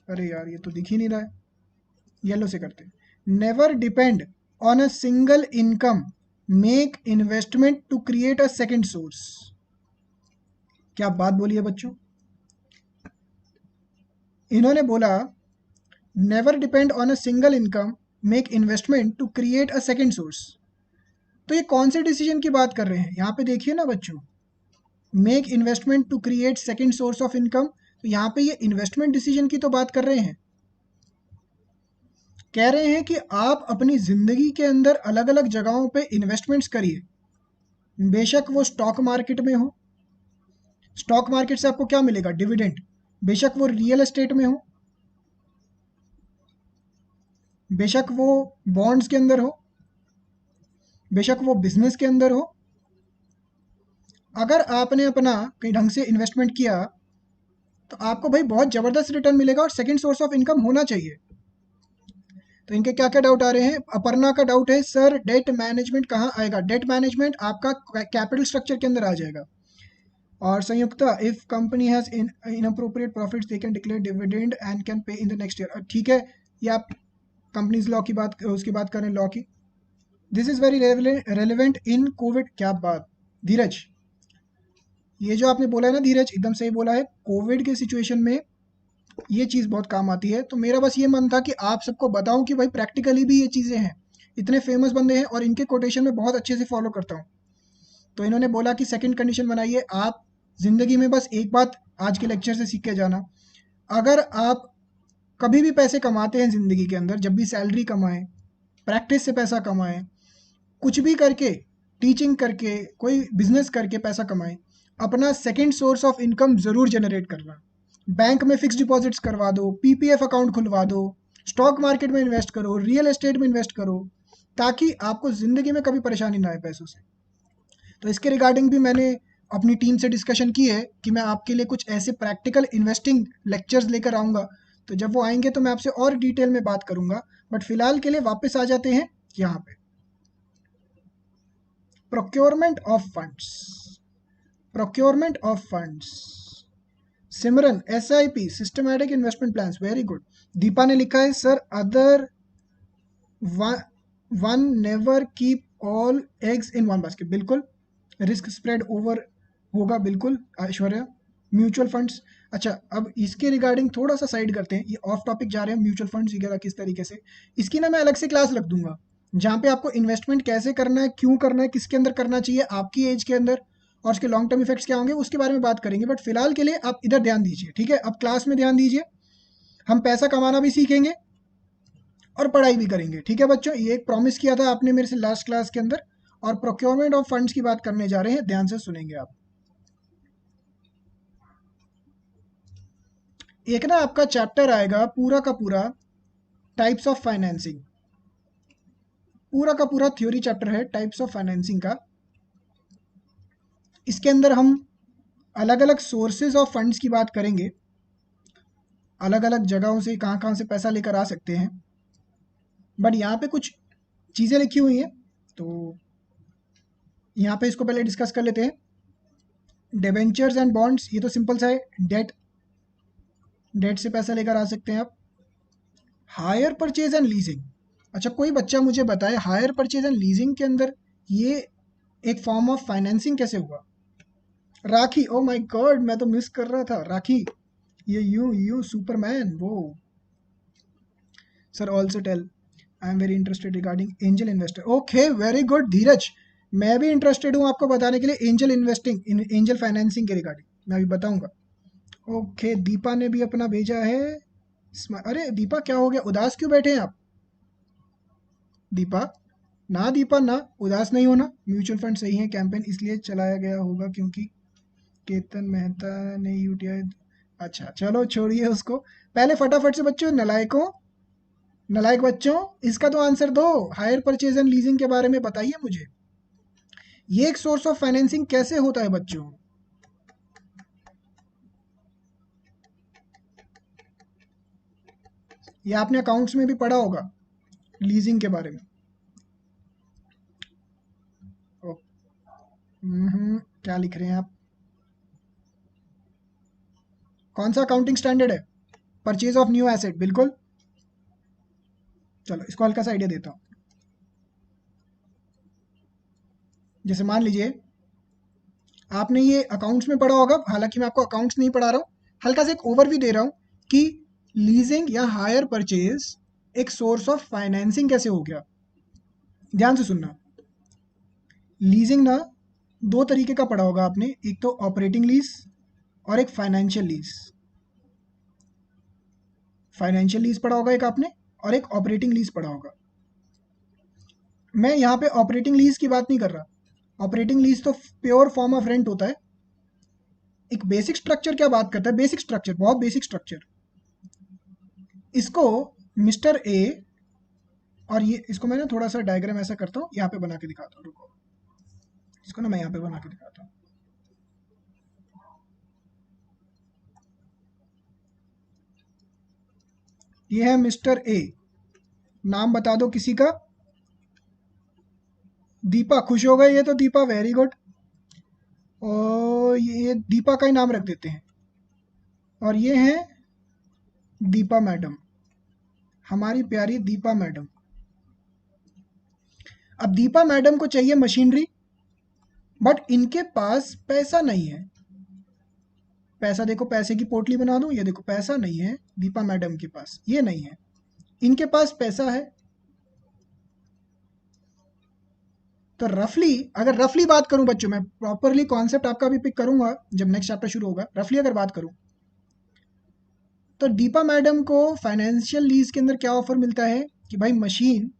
अरे यार ये तो दिख ही नहीं रहा है, येलो से करते हैं, never depend on a single income, make investment to create a second source. क्या बात बोली है बच्चों। इन्होंने बोला, never depend on a single income, make investment to create a second source. तो ये कौन से डिसीजन की बात कर रहे हैं यहाँ पे देखिए ना बच्चों, make investment to create second source of income. तो यहाँ पे ये इन्वेस्टमेंट डिसीजन की तो बात कर रहे हैं। कह रहे हैं कि आप अपनी ज़िंदगी के अंदर अलग अलग जगहों पे इन्वेस्टमेंट्स करिए। बेशक वो स्टॉक मार्केट में हो, स्टॉक मार्केट से आपको क्या मिलेगा, डिविडेंड। बेशक वो रियल एस्टेट में हो, बेशक वो बॉन्ड्स के अंदर हो, बेशक वो बिजनेस के अंदर हो। अगर आपने अपना कहीं ढंग से इन्वेस्टमेंट किया तो आपको भाई बहुत ज़बरदस्त रिटर्न मिलेगा और सेकंड सोर्स ऑफ इनकम होना चाहिए। तो इनके क्या क्या डाउट आ रहे हैं। अपर्णा का डाउट है, सर डेट मैनेजमेंट कहाँ आएगा। डेट मैनेजमेंट आपका कैपिटल स्ट्रक्चर के अंदर आ जाएगा। और Sanyukta, if company has inappropriate profits they can declare dividend and can pay in the next year. ठीक है, ये आप कंपनीज लॉ की बात, उसकी बात करें, लॉ की। This is very relevant in Covid. क्या बात धीरज, ये जो आपने बोला है ना धीरज, एकदम सही बोला है। कोविड के सिचुएशन में ये चीज़ बहुत काम आती है। तो मेरा बस ये मन था कि आप सबको बताऊं कि भाई प्रैक्टिकली भी ये चीज़ें हैं। इतने फेमस बंदे हैं और इनके कोटेशन में बहुत अच्छे से फॉलो करता हूँ। तो इन्होंने बोला कि सेकंड कंडीशन बनाइए आप। ज़िंदगी में बस एक बात आज के लेक्चर से सीख के जाना, अगर आप कभी भी पैसे कमाते हैं ज़िंदगी के अंदर, जब भी सैलरी कमाएं, प्रैक्टिस से पैसा कमाएं, कुछ भी करके, टीचिंग करके, कोई बिजनेस करके पैसा कमाएं, अपना सेकंड सोर्स ऑफ इनकम ज़रूर जनरेट करना। बैंक में फिक्स डिपॉजिट्स करवा दो, पीपीएफ अकाउंट खुलवा दो, स्टॉक मार्केट में इन्वेस्ट करो, रियल एस्टेट में इन्वेस्ट करो, ताकि आपको ज़िंदगी में कभी परेशानी ना आए पैसों से। तो इसके रिगार्डिंग भी मैंने अपनी टीम से डिस्कशन की है कि मैं आपके लिए कुछ ऐसे प्रैक्टिकल इन्वेस्टिंग लेक्चर्स लेकर आऊँगा। तो जब वो आएंगे तो मैं आपसे और डिटेल में बात करूँगा। बट फिलहाल के लिए वापस आ जाते हैं यहाँ पे, procurement of funds. Procurement of funds, Simran, SIP, systematic investment plans, very good. Deepa ने लिखा है, sir other one never keep all eggs in one basket. बिल्कुल, रिस्क स्प्रेड ओवर होगा, बिल्कुल ऐश्वर्या। म्यूचुअल फंड्स, अच्छा अब इसके रिगार्डिंग थोड़ा सा साइड करते हैं, ये ऑफ टॉपिक जा रहे हैं। म्यूचुअल फंड्स वगैरह किस तरीके से, इसकी ना मैं अलग से क्लास रख दूंगा, जहाँ पे आपको इन्वेस्टमेंट कैसे करना है, क्यों करना है, किसके अंदर करना चाहिए, आपकी एज के अंदर, और उसके लॉन्ग टर्म इफेक्ट्स क्या होंगे, उसके बारे में बात करेंगे। बट फिलहाल के लिए आप इधर ध्यान दीजिए, ठीक है। अब क्लास में ध्यान दीजिए, हम पैसा कमाना भी सीखेंगे और पढ़ाई भी करेंगे, ठीक है बच्चों। ये एक प्रॉमिस किया था आपने मेरे से लास्ट क्लास के अंदर। और प्रोक्योरमेंट ऑफ फंड्स की बात करने जा रहे हैं, ध्यान से सुनेंगे आप। एक ना आपका चैप्टर आएगा पूरा का पूरा, टाइप्स ऑफ फाइनेंसिंग। पूरा का पूरा थ्योरी चैप्टर है टाइप्स ऑफ फाइनेंसिंग का। इसके अंदर हम अलग अलग सोर्सेज ऑफ फंड्स की बात करेंगे, अलग अलग जगहों से कहाँ कहाँ से पैसा लेकर आ सकते हैं। बट यहाँ पे कुछ चीज़ें लिखी हुई हैं, तो यहाँ पे इसको पहले डिस्कस कर लेते हैं। डिबेंचर्स एंड बॉन्ड्स, ये तो सिंपल सा है, डेट, डेट से पैसा लेकर आ सकते हैं आप। हायर परचेज एंड लीजिंग, अच्छा कोई बच्चा मुझे बताए हायर परचेज एंड लीजिंग के अंदर ये एक फॉर्म ऑफ फाइनेंसिंग कैसे हुआ। राखी, ओ माय गॉड, मैं तो मिस कर रहा था राखी, ये यू सुपरमैन वो। Sir also tell, I am very interested regarding angel investor. Okay very good Dheeraj, मैं भी इंटरेस्टेड हूँ आपको बताने के लिए एंजल इन्वेस्टिंग, एंजल फाइनेंसिंग के रिगार्डिंग मैं अभी बताऊंगा। ओके, दीपा ने भी अपना भेजा है, अरे दीपा क्या हो गया, उदास क्यों बैठे हैं आप? दीपा, ना दीपा ना, उदास नहीं होना। म्यूचुअल फंड सही है, कैंपेन इसलिए चलाया गया होगा क्योंकि केतन मेहता ने यूटीआई। अच्छा चलो छोड़िए उसको। पहले फटाफट से बच्चों, नलायकों, नलायक बच्चों, इसका तो आंसर दो। हायर परचेज एंड लीजिंग के बारे में बताइए मुझे। ये एक सोर्स ऑफ फाइनेंसिंग कैसे होता है बच्चों? ये आपने अकाउंट्स में भी पढ़ा होगा, लीजिंग के बारे में। ओ, क्या लिख रहे हैं आप? कौन सा अकाउंटिंग स्टैंडर्ड है? परचेज ऑफ न्यू एसेट, बिल्कुल। चलो इसको हल्का सा आइडिया देता हूँ। जैसे मान लीजिए आपने ये अकाउंट्स में पढ़ा होगा, हालांकि मैं आपको अकाउंट्स नहीं पढ़ा रहा हूँ, हल्का सा एक ओवरव्यू दे रहा हूँ कि लीजिंग या हायर परचेज एक सोर्स ऑफ फाइनेंसिंग कैसे हो गया। ध्यान से सुनना। लीजिंग ना दो तरीके का पढ़ा होगा आपने, एक तो ऑपरेटिंग लीज और एक फाइनेंशियल लीज। फाइनेंशियल लीज पढ़ा होगा एक आपने, और एक ऑपरेटिंग लीज पढ़ा होगा। मैं यहाँ पे ऑपरेटिंग लीज की बात नहीं कर रहा। ऑपरेटिंग लीज तो प्योर फॉर्म ऑफ रेंट होता है। एक बेसिक स्ट्रक्चर क्या बात करता है, बेसिक स्ट्रक्चर, बहुत बेसिक स्ट्रक्चर। इसको मिस्टर ए, और ये इसको मैं ना थोड़ा सा डायग्राम ऐसा करता हूँ, यहाँ पे बना के दिखाता हूँ, रुको। इसको ना मैं यहाँ पे बना के दिखाता हूँ। ये है मिस्टर ए, नाम बता दो किसी का। दीपा, खुश हो गए ये तो, दीपा वेरी गुड। और ये दीपा का ही नाम रख देते हैं। और ये है दीपा मैडम, हमारी प्यारी दीपा मैडम। अब दीपा मैडम को चाहिए मशीनरी, बट इनके पास पैसा नहीं है। पैसा देखो, पैसे की पोटली बना दूं, ये देखो पैसा नहीं है दीपा मैडम के पास, ये नहीं है। इनके पास पैसा है। तो रफली, अगर रफली बात करूं बच्चों, मैं प्रॉपरली कॉन्सेप्ट आपका भी पिक करूंगा जब नेक्स्ट चैप्टर शुरू होगा। रफली अगर बात करूं तो दीपा मैडम को फाइनेंशियल लीज के अंदर क्या ऑफर मिलता है कि भाई मशीन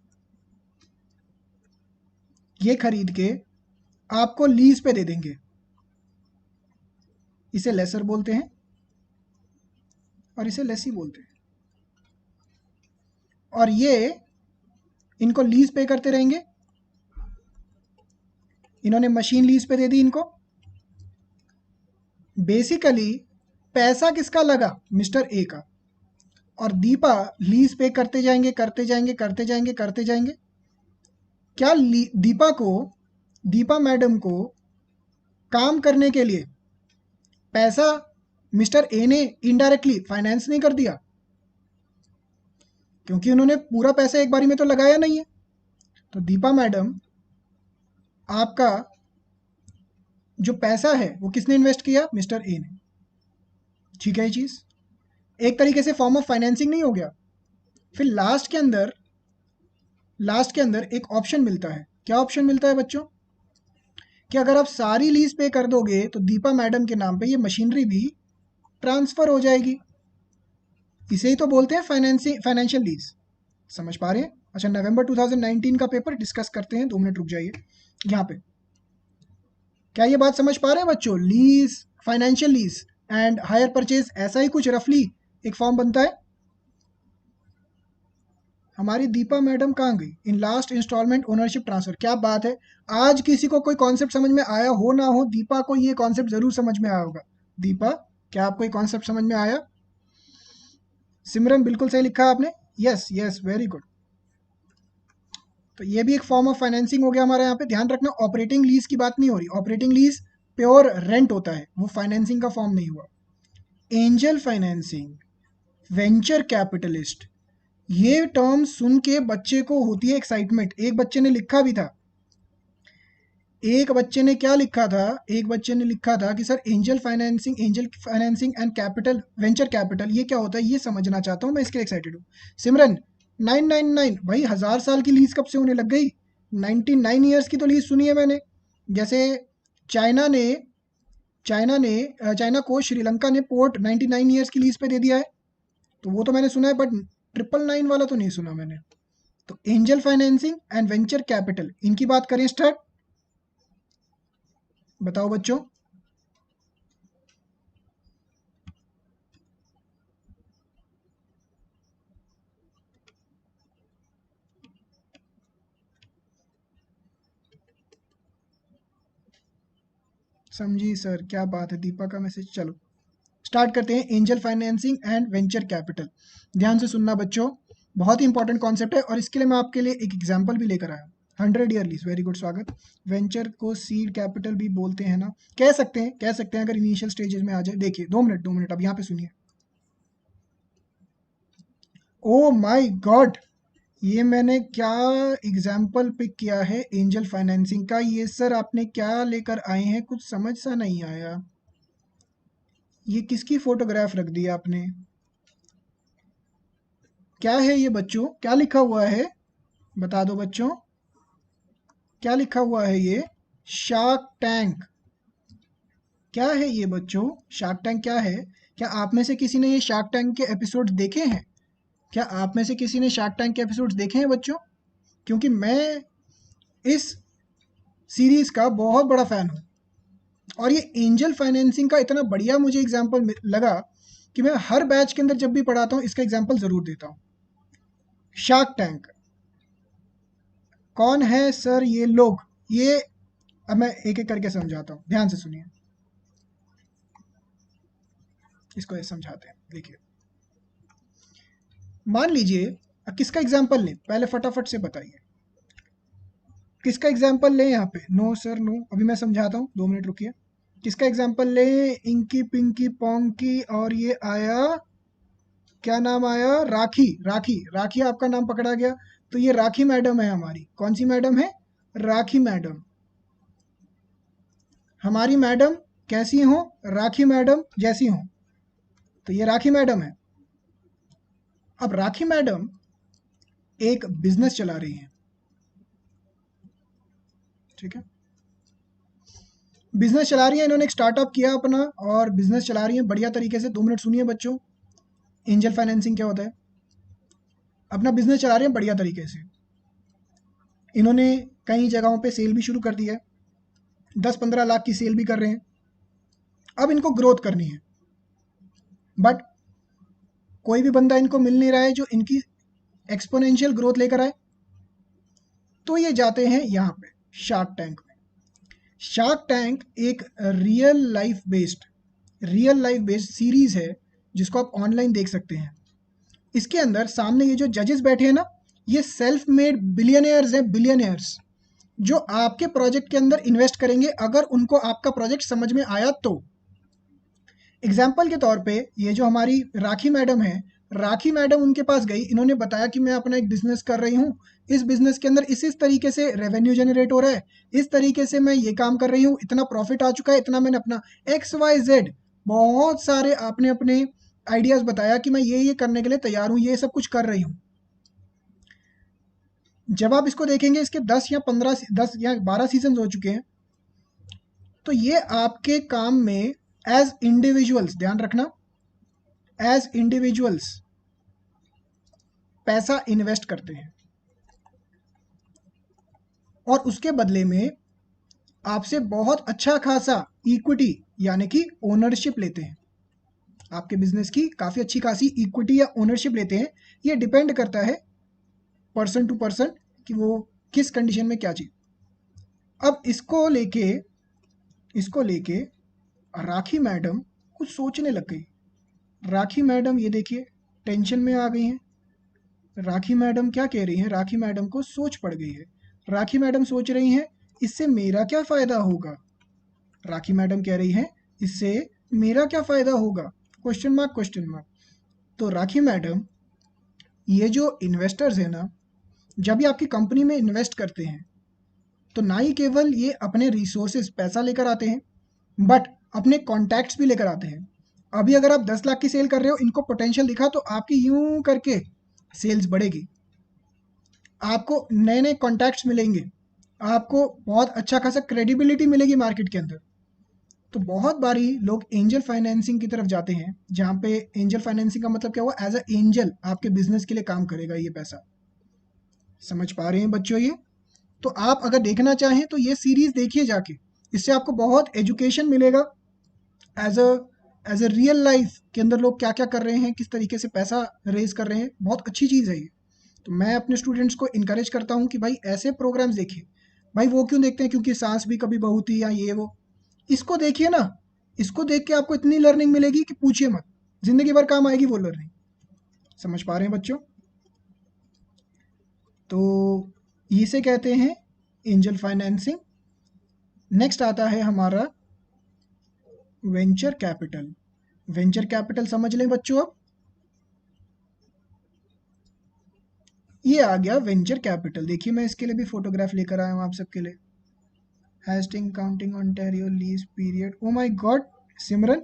ये खरीद के आपको लीज पे दे देंगे। इसे लेसर बोलते हैं और इसे लेसी बोलते हैं। और ये इनको लीज पे करते रहेंगे। इन्होंने मशीन लीज पे दे दी इनको। बेसिकली पैसा किसका लगा, मिस्टर ए का। और दीपा लीज पे करते जाएंगे, करते जाएंगे, करते जाएंगे, करते जाएंगे। क्या दीपा को, दीपा मैडम को काम करने के लिए पैसा मिस्टर ए ने इनडायरेक्टली फाइनेंस नहीं कर दिया? क्योंकि उन्होंने पूरा पैसा एक बारी में तो लगाया नहीं है। तो दीपा मैडम, आपका जो पैसा है वो किसने इन्वेस्ट किया, मिस्टर ए ने। ठीक है ये चीज एक तरीके से फॉर्म ऑफ फाइनेंसिंग नहीं हो गया? फिर लास्ट के अंदर एक ऑप्शन मिलता है। क्या ऑप्शन मिलता है बच्चों? कि अगर आप सारी लीज पे कर दोगे तो दीपा मैडम के नाम पे ये मशीनरी भी ट्रांसफर हो जाएगी। इसे ही तो बोलते हैं फाइनेंसिंग, फाइनेंशियल लीज। समझ पा रहे हैं? अच्छा, नवंबर 2019 का पेपर डिस्कस करते हैं, 2 मिनट रुक जाइए यहाँ पे। क्या ये बात समझ पा रहे हैं बच्चों? Lease, financial lease and hire purchase, ऐसा ही कुछ रफली एक फॉर्म बनता है। हमारी दीपा मैडम कहाँ गई? In last installment ownership transfer, क्या बात है। आज किसी को कोई कॉन्सेप्ट समझ में आया हो ना हो, दीपा को ये कॉन्सेप्ट जरूर समझ में आया होगा। दीपा, क्या आपको ये कॉन्सेप्ट समझ में आया? सिमरन, बिल्कुल सही लिखा आपने। Yes yes, very good. तो ये भी एक फॉर्म ऑफ फाइनेंसिंग हो गया हमारे यहाँ पे। ध्यान रखना, ऑपरेटिंग लीज की बात नहीं हो रही। ऑपरेटिंग लीज प्योर रेंट होता है, वो फाइनेंसिंग का फॉर्म नहीं हुआ। एंजल फाइनेंसिंग, वेंचर कैपिटलिस्ट, ये टर्म सुन के बच्चे को होती है एक्साइटमेंट। एक बच्चे ने लिखा भी था, एक बच्चे ने क्या लिखा था, एक बच्चे ने लिखा था कि sir angel financing and capital, venture capital, ये क्या होता है ये समझना चाहता हूँ मैं, इसके लिए एक्साइटेड हूँ। सिमरन, 999 भाई, 1000 साल की लीज कब से होने लग गई? 99 ईयर्स की तो लीज सुनी है मैंने। जैसे चाइना ने चाइना को श्रीलंका ने पोर्ट 99 ईयर्स की लीज पे दे दिया है। तो वो तो मैंने सुना है, बट 999 वाला तो नहीं सुना मैंने। तो angel financing and venture capital, इनकी बात करें स्टार्ट। बताओ बच्चों। समझी सर, क्या बात है, दीपा का मैसेज। चलो स्टार्ट करते हैं। Angel financing and venture capital, ध्यान से सुनना बच्चों, बहुत ही इंपॉर्टेंट कॉन्सेप्ट है, और इसके लिए मैं आपके लिए एक एग्जांपल भी लेकर आया हूँ। 100 ईयरलीज, वेरी गुड, स्वागत। वेंचर को सीड कैपिटल भी बोलते हैं ना, कह सकते हैं, कह सकते हैं, अगर इनिशियल स्टेजेस में आ जाए। देखिए 2 मिनट अब यहाँ पे सुनिए। ओ माय गॉड, ये मैंने क्या एग्जाम्पल पिक किया है एंजल फाइनेंसिंग का, ये सर आपने क्या लेकर आए हैं, कुछ समझ सा नहीं आया। ये किसकी फोटोग्राफ रख दी आपने, क्या है ये बच्चों, क्या लिखा हुआ है, बता दो बच्चों, क्या लिखा हुआ है ये। शार्क टैंक, क्या है ये बच्चों, शार्क टैंक क्या है। क्या आप में से किसी ने ये शार्क टैंक के एपिसोड्स देखे हैं, क्या आप में से किसी ने शार्क टैंक के एपिसोड्स देखे हैं बच्चों। क्योंकि मैं इस सीरीज का बहुत बड़ा फैन हूँ, और ये एंजल फाइनेंसिंग का इतना बढ़िया मुझे एग्जाम्पल लगा कि मैं हर बैच के अंदर जब भी पढ़ाता हूँ इसका एग्जाम्पल ज़रूर देता हूँ। शार्क टैंक कौन है सर, ये लोग, ये अब मैं एक एक करके समझाता हूँ, ध्यान से सुनिए, इसको ऐसे समझाते हैं। देखिए, मान लीजिए, किसका एग्जाम्पल लें पहले फटाफट से बताइए, किसका एग्जाम्पल लें यहाँ पे। नो सर नो, अभी मैं समझाता हूँ, 2 मिनट रुकिए। किसका एग्जाम्पल लें, इंकी पिंकी पोंकी, और ये आया, क्या नाम आया, राखी। राखी, राखी आपका नाम पकड़ा गया, तो ये राखी मैडम है हमारी। कौन सी मैडम है, राखी मैडम। हमारी मैडम कैसी हो, राखी मैडम जैसी हो, तो ये राखी मैडम है। अब राखी मैडम एक बिजनेस चला रही हैं, ठीक है, बिजनेस चला रही है, इन्होंने एक स्टार्टअप किया अपना, और बिजनेस चला रही है बढ़िया तरीके से। 2 मिनट सुनिए बच्चों, एंजल फाइनेंसिंग क्या होता है। अपना बिजनेस चला रहे हैं बढ़िया तरीके से, इन्होंने कई जगहों पे सेल भी शुरू कर दी है, 10-15 लाख की सेल भी कर रहे हैं। अब इनको ग्रोथ करनी है, बट कोई भी बंदा इनको मिल नहीं रहा है जो इनकी एक्सपोनेंशियल ग्रोथ लेकर आए। तो ये जाते हैं यहाँ पे शार्क टैंक में। शार्क टैंक एक रियल लाइफ बेस्ड सीरीज है, जिसको आप ऑनलाइन देख सकते हैं। इसके अंदर सामने ये जो जजेस बैठे हैं ना, ये सेल्फ मेड बिलियनियर्स हैं, बिलियनियर्स, जो आपके प्रोजेक्ट के अंदर इन्वेस्ट करेंगे अगर उनको आपका प्रोजेक्ट समझ में आया तो। एग्जाम्पल के तौर पे ये जो हमारी राखी मैडम है, राखी मैडम उनके पास गई, इन्होंने बताया कि मैं अपना एक बिजनेस कर रही हूँ, इस बिजनेस के अंदर इस तरीके से रेवेन्यू जनरेट हो रहा है, इस तरीके से मैं ये काम कर रही हूँ, इतना प्रॉफिट आ चुका है, इतना मैंने अपना XYZ, बहुत सारे आपने अपने आइडियाज बताया कि मैं ये करने के लिए तैयार हूँ, ये सब कुछ कर रही हूँ। जब आप इसको देखेंगे, इसके 10 या 12 सीजन हो चुके हैं, तो ये आपके काम में एज इंडिविजुअल्स, ध्यान रखना, एज इंडिविजुअल्स पैसा इन्वेस्ट करते हैं, और उसके बदले में आपसे बहुत अच्छा खासा इक्विटी यानी कि ओनरशिप लेते हैं, आपके बिजनेस की काफ़ी अच्छी खासी इक्विटी या ओनरशिप लेते हैं। ये डिपेंड करता है पर्सन टू पर्सन कि वो किस कंडीशन में क्या चाहिए। अब इसको लेके राखी मैडम कुछ सोचने लग गई। राखी मैडम ये देखिए टेंशन में आ गई हैं। राखी मैडम क्या कह रही हैं, राखी मैडम को सोच पड़ गई है। राखी मैडम सोच रही हैं, इससे मेरा क्या फ़ायदा होगा। राखी मैडम कह रही हैं, इससे मेरा क्या फ़ायदा होगा, क्वेश्चन मार्क क्वेश्चन मार्क। तो राखी मैडम, ये जो इन्वेस्टर्स हैं ना, जब ये आपकी कंपनी में इन्वेस्ट करते हैं, तो ना ही केवल ये अपने रिसोर्सेज पैसा लेकर आते हैं, बट अपने कॉन्टैक्ट्स भी लेकर आते हैं। अभी अगर आप 10 लाख की सेल कर रहे हो, इनको पोटेंशियल दिखा, तो आपकी यूं करके सेल्स बढ़ेगी, आपको नए नए कॉन्टैक्ट्स मिलेंगे, आपको बहुत अच्छा खासा क्रेडिबिलिटी मिलेगी मार्केट के अंदर। तो बहुत बारी लोग एंजल फाइनेंसिंग की तरफ जाते हैं, जहाँ पे एंजल फाइनेंसिंग का मतलब क्या हुआ, एज अ एंजल आपके बिजनेस के लिए काम करेगा ये पैसा। समझ पा रहे हैं बच्चों ये? तो आप अगर देखना चाहें तो ये सीरीज देखिए जाके, इससे आपको बहुत एजुकेशन मिलेगा एज अ रियल लाइफ के अंदर लोग क्या क्या कर रहे हैं, किस तरीके से पैसा रेज कर रहे हैं। बहुत अच्छी चीज़ है ये। तो मैं अपने स्टूडेंट्स को इनकरेज करता हूँ कि भाई ऐसे प्रोग्राम्स देखिए। भाई वो क्यों देखते हैं, क्योंकि सांस भी कभी बहू थी या ये वो, इसको देखिए ना। इसको देख के आपको इतनी लर्निंग मिलेगी कि पूछिए मत, जिंदगी भर काम आएगी वो लर्निंग। समझ पा रहे हैं बच्चों? तो इसे कहते हैं एंजल फाइनेंसिंग। नेक्स्ट आता है हमारा वेंचर कैपिटल। वेंचर कैपिटल समझ लें बच्चों। अब ये आ गया वेंचर कैपिटल। देखिए मैं इसके लिए भी फोटोग्राफ लेकर आया हूँ आप सबके लिए। Hasting counting Ontario lease period. Oh my god Simran,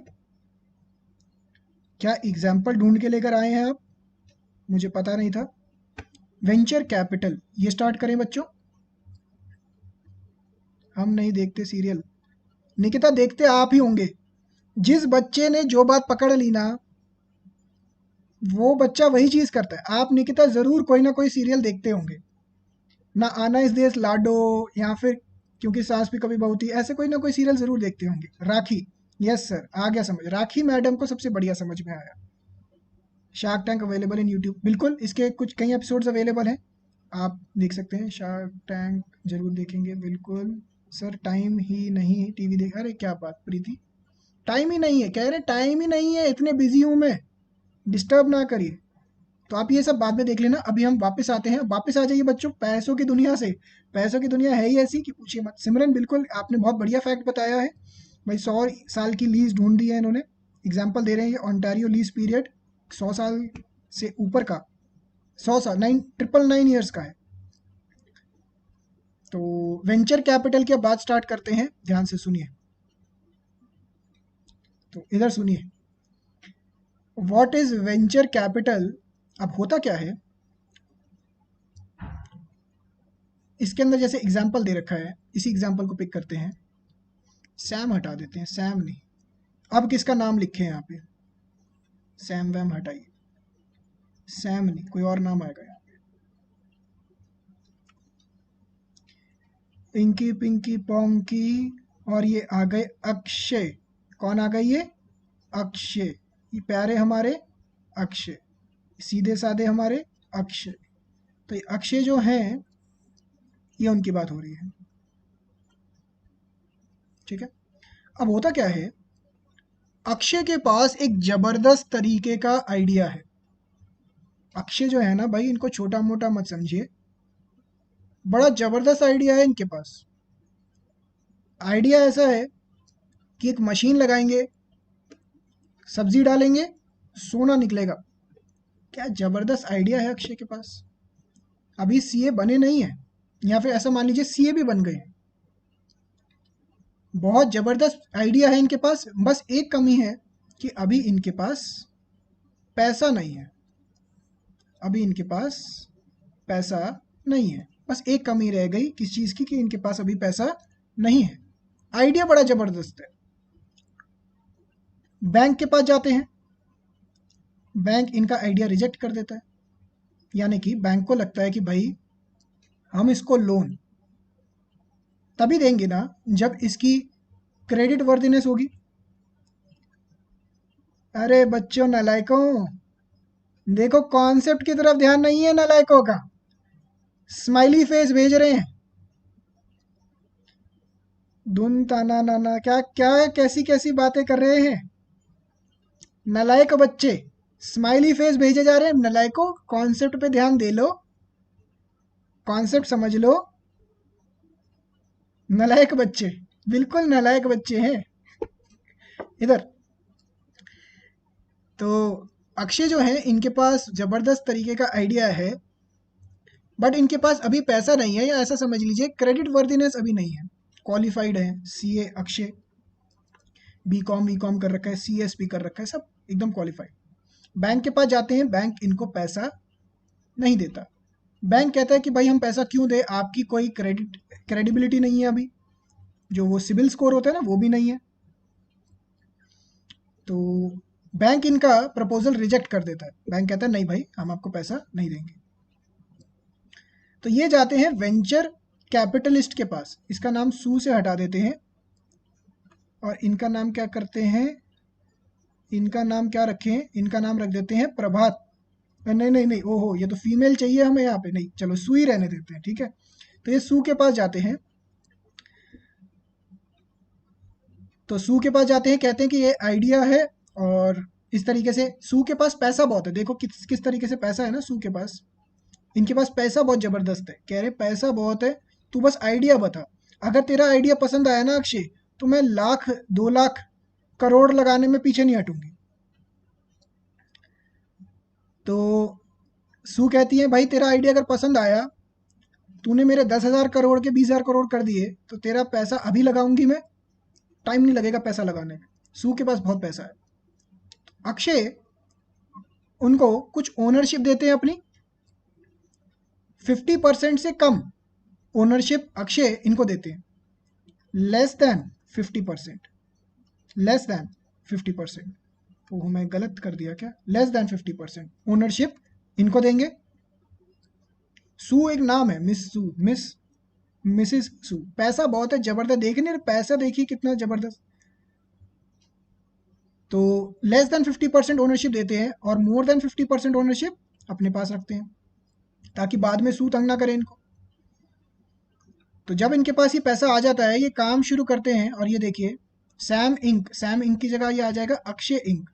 क्या एग्जाम्पल ढूंढ के लेकर आए हैं आप? मुझे पता नहीं था। वेंचर कैपिटल, ये स्टार्ट करें बच्चों। हम नहीं देखते सीरियल। निकिता देखते आप ही होंगे। जिस बच्चे ने जो बात पकड़ ली ना, वो बच्चा वही चीज करता है। आप निकिता जरूर कोई ना कोई सीरियल देखते होंगे ना, आना इस देश लाडो, या फिर क्योंकि सास भी कभी बहू थी, ऐसे कोई ना कोई सीरियल जरूर देखते होंगे। राखी, यस सर, आ गया समझ। राखी मैडम को सबसे बढ़िया समझ में आया। Shark tank available in YouTube, बिल्कुल इसके कुछ कई एपिसोड्स अवेलेबल हैं, आप देख सकते हैं। शार्क टैंक जरूर देखेंगे, बिल्कुल सर। टाइम ही नहीं टीवी देख, अरे क्या बात प्रीति, टाइम ही नहीं है, कह रहे टाइम ही नहीं है, इतने बिजी हूं मैं, डिस्टर्ब ना करिए। तो आप ये सब बाद में देख लेना। अभी हम वापस आते हैं, वापस आ जाइए बच्चों पैसों की दुनिया से। पैसों की दुनिया है ही ऐसी कि पूछिए मत। सिमरन बिल्कुल आपने बहुत बढ़िया फैक्ट बताया है भाई। 100 साल की लीज ढूंढ दी है इन्होंने। एग्जाम्पल दे रहे हैं, ये ऑन्टारियो लीज पीरियड 100 साल से ऊपर का, 100 साल, 9,999 ईयर्स का है। तो वेंचर कैपिटल के बाद स्टार्ट करते हैं, ध्यान से सुनिए। तो इधर सुनिए, व्हाट इज वेंचर कैपिटल। अब होता क्या है इसके अंदर, जैसे एग्जाम्पल दे रखा है, इसी एग्जाम्पल को पिक करते हैं। सैम हटा देते हैं, सैम नहीं। अब किसका नाम लिखे यहाँ पे, सैम वैम हटाइए, सैम नहीं, कोई और नाम आएगा यहाँ। पिंकी पिंकी पोंकी, और ये आ गए अक्षय। कौन आ गए ये? अक्षय। ये प्यारे हमारे अक्षय, सीधे साधे हमारे अक्षय। तो ये अक्षय जो हैं, ये उनकी बात हो रही है, ठीक है। अब होता क्या है, अक्षय के पास एक जबरदस्त तरीके का आइडिया है। अक्षय जो है ना भाई, इनको छोटा मोटा मत समझिए, बड़ा जबरदस्त आइडिया है इनके पास। आइडिया ऐसा है कि एक मशीन लगाएंगे, सब्जी डालेंगे, सोना निकलेगा। क्या जबरदस्त आइडिया है अक्षय के पास। अभी सीए बने नहीं है, या फिर ऐसा मान लीजिए सीए भी बन गए हैं। बहुत जबरदस्त आइडिया है इनके पास, बस एक कमी है कि अभी इनके पास पैसा नहीं है। अभी इनके पास पैसा नहीं है, बस एक कमी रह गई किस चीज़ की, कि इनके पास अभी पैसा नहीं है। आइडिया बड़ा जबरदस्त है। बैंक के पास जाते हैं, बैंक इनका आइडिया रिजेक्ट कर देता है। यानी कि बैंक को लगता है कि भाई हम इसको लोन तभी देंगे ना जब इसकी क्रेडिट वर्दीनेस होगी। अरे बच्चों नालायकों, देखो कॉन्सेप्ट की तरफ ध्यान नहीं है नालायकों का। स्माइली फेस भेज रहे हैं, धुन ताना नाना, क्या क्या कैसी कैसी बातें कर रहे हैं नालायक बच्चे। स्माइली फेस भेजे जा रहे हैं। नालायकों, कॉन्सेप्ट पे ध्यान दे लो, कॉन्सेप्ट समझ लो। नालायक बच्चे, बिल्कुल नालायक बच्चे हैं इधर। तो अक्षय जो है, इनके पास जबरदस्त तरीके का आइडिया है, बट इनके पास अभी पैसा नहीं है, या ऐसा समझ लीजिए क्रेडिट वर्दीनेस अभी नहीं है। क्वालिफाइड है सीए अक्षय, बी कॉम कर रखा है, सीएसपी कर रखा है, सब एकदम क्वालिफाइड। बैंक के पास जाते हैं, बैंक इनको पैसा नहीं देता। बैंक कहता है कि भाई हम पैसा क्यों दे, आपकी कोई क्रेडिबिलिटी नहीं है अभी, जो वो सिविल स्कोर होता है ना वो भी नहीं है। तो बैंक इनका प्रपोजल रिजेक्ट कर देता है। बैंक कहता है नहीं भाई, हम आपको पैसा नहीं देंगे। तो ये जाते हैं वेंचर कैपिटलिस्ट के पास। इसका नाम सू से हटा देते हैं और इनका नाम क्या करते हैं, इनका नाम क्या रखें, इनका नाम रख देते हैं प्रभात। नहीं नहीं नहीं, ओहो, ये तो फीमेल चाहिए हमें यहाँ पे, नहीं चलो सू ही रहने देते हैं, ठीक है। तो ये सू के पास जाते हैं, तो सू के पास जाते हैं, कहते हैं कि ये आइडिया है और इस तरीके से सू के पास पैसा बहुत है। देखो किस किस तरीके से पैसा है ना सू के पास, इनके पास पैसा बहुत जबरदस्त है। कह रहे पैसा बहुत है, तू बस आइडिया बता, अगर तेरा आइडिया पसंद आया ना अक्षय, तो मैं लाख 2 लाख करोड़ लगाने में पीछे नहीं हटूंगी। तो सू कहती है भाई तेरा आइडिया अगर पसंद आया, तूने मेरे 10,000 करोड़ के 20,000 करोड़ कर दिए, तो तेरा पैसा अभी लगाऊंगी मैं, टाइम नहीं लगेगा पैसा लगाने में। सू के पास बहुत पैसा है। अक्षय उनको कुछ ओनरशिप देते हैं अपनी, 50% से कम ओनरशिप अक्षय इनको देते हैं, लेस देन 50%, लेस देन 50%। ओह मैं गलत कर दिया क्या, लेस देन 50% ओनरशिप इनको देंगे। सू एक नाम है, मिस सू, मिसिस सू। पैसा बहुत है जबरदस्त, देखने पैसा देखिए कितना जबरदस्त। तो लेस देन 50% ओनरशिप देते हैं और मोर देन 50% ओनरशिप अपने पास रखते हैं, ताकि बाद में सू तंग ना करे इनको। तो जब इनके पास ये पैसा आ जाता है, ये काम शुरू करते हैं। और ये देखिए सैम इंक की जगह ये आ जाएगा अक्षय इंक,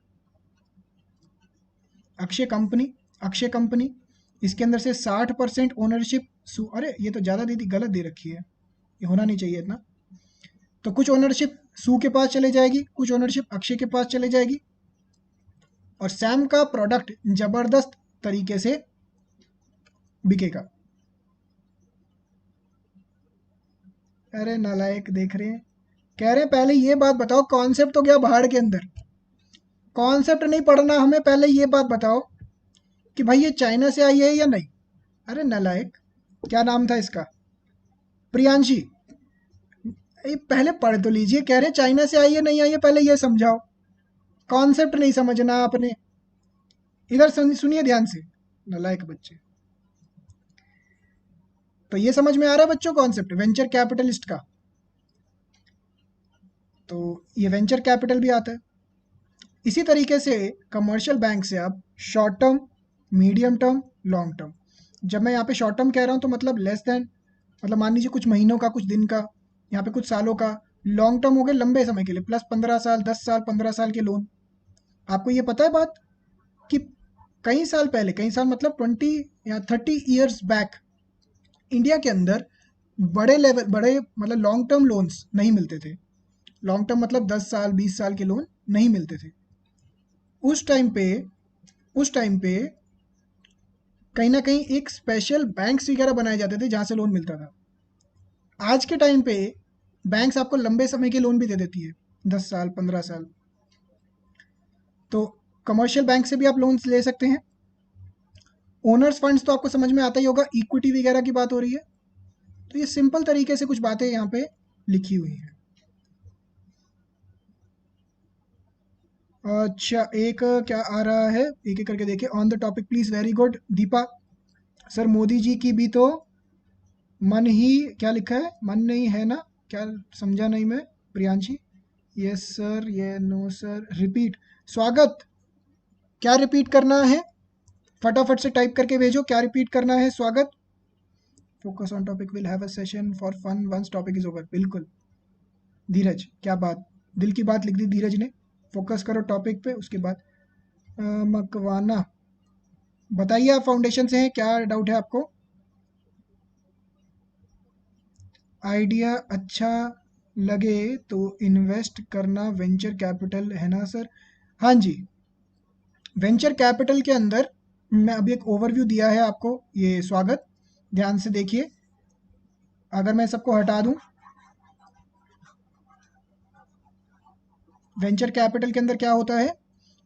अक्षय कंपनी। इसके अंदर से 60% ओनरशिप सू, अरे ये तो ज़्यादा दे दी, गलत दे रखी है, ये होना नहीं चाहिए इतना। तो कुछ ओनरशिप सू के पास चले जाएगी, कुछ ओनरशिप अक्षय के पास चले जाएगी, और सैम का प्रोडक्ट जबरदस्त तरीके से बिकेगा। अरे नालायक देख रहे हैं, कह रहे हैं पहले ये बात बताओ, कॉन्सेप्ट तो गया भाड़ के अंदर, कॉन्सेप्ट नहीं पढ़ना हमें, पहले ये बात बताओ कि भाई ये चाइना से आई है या नहीं। अरे नालायक, क्या नाम था इसका, प्रियांशी। पहले पढ़ तो लीजिए, कह रहे चाइना से आई है नहीं आई है, पहले ये समझाओ, कॉन्सेप्ट नहीं समझना आपने। इधर सुनिए ध्यान से, नालायक बच्चे। तो ये समझ में आ रहा है बच्चों कॉन्सेप्ट वेंचर कैपिटलिस्ट का। तो ये वेंचर कैपिटल भी आता है। इसी तरीके से कमर्शियल बैंक से आप short term, medium term, long term. जब मैं यहाँ पे शॉर्ट टर्म कह रहा हूँ तो मतलब लेस देन, मतलब मान लीजिए कुछ महीनों का, कुछ दिन का, यहाँ पे कुछ सालों का। लॉन्ग टर्म हो गए लंबे समय के लिए, प्लस 15 साल, 10 साल, 15 साल के लोन। आपको ये पता है बात कि कई साल पहले, कई साल मतलब 20 या 30 ईयर्स बैक, इंडिया के अंदर बड़े लेवल, बड़े मतलब लॉन्ग टर्म लोन्स नहीं मिलते थे। लॉन्ग टर्म मतलब 10 साल, 20 साल के लोन नहीं मिलते थे। उस टाइम पे, उस टाइम पे कहीं ना कहीं एक स्पेशल बैंक्स वगैरह बनाए जाते थे जहाँ से लोन मिलता था। आज के टाइम पे बैंक्स आपको लंबे समय के लोन भी दे देती है, 10 साल, 15 साल। तो कमर्शियल बैंक से भी आप लोन ले सकते हैं। ओनर्स फंड्स तो आपको समझ में आता ही होगा, इक्विटी वगैरह की बात हो रही है। तो ये सिंपल तरीके से कुछ बातें यहाँ पे लिखी हुई हैं। अच्छा, एक क्या आ रहा है, एक एक करके देखिए। On the topic please, very good Deepa. Sir Modi ji की भी तो मन ही, क्या लिखा है, मन नहीं है ना, क्या समझा नहीं मैं, प्रियांशी। यस सर, ये नो सर, रिपीट। स्वागत, क्या रिपीट करना है, फटाफट से टाइप करके भेजो, क्या रिपीट करना है Swagat. Focus on topic, will have a session for fun once topic is over. बिल्कुल धीरज, क्या बात, दिल की बात लिख दी धीरज ने। फोकस करो टॉपिक पे, उसके बाद मकवाना, बताइए आप फाउंडेशन से हैं, क्या डाउट है आपको। आइडिया अच्छा लगे तो इन्वेस्ट करना वेंचर कैपिटल है ना सर। हाँ जी, वेंचर कैपिटल के अंदर मैं अभी एक ओवरव्यू दिया है आपको, ये स्वागत, ध्यान से देखिए। अगर मैं सबको हटा दूं, वेंचर कैपिटल के अंदर क्या होता है,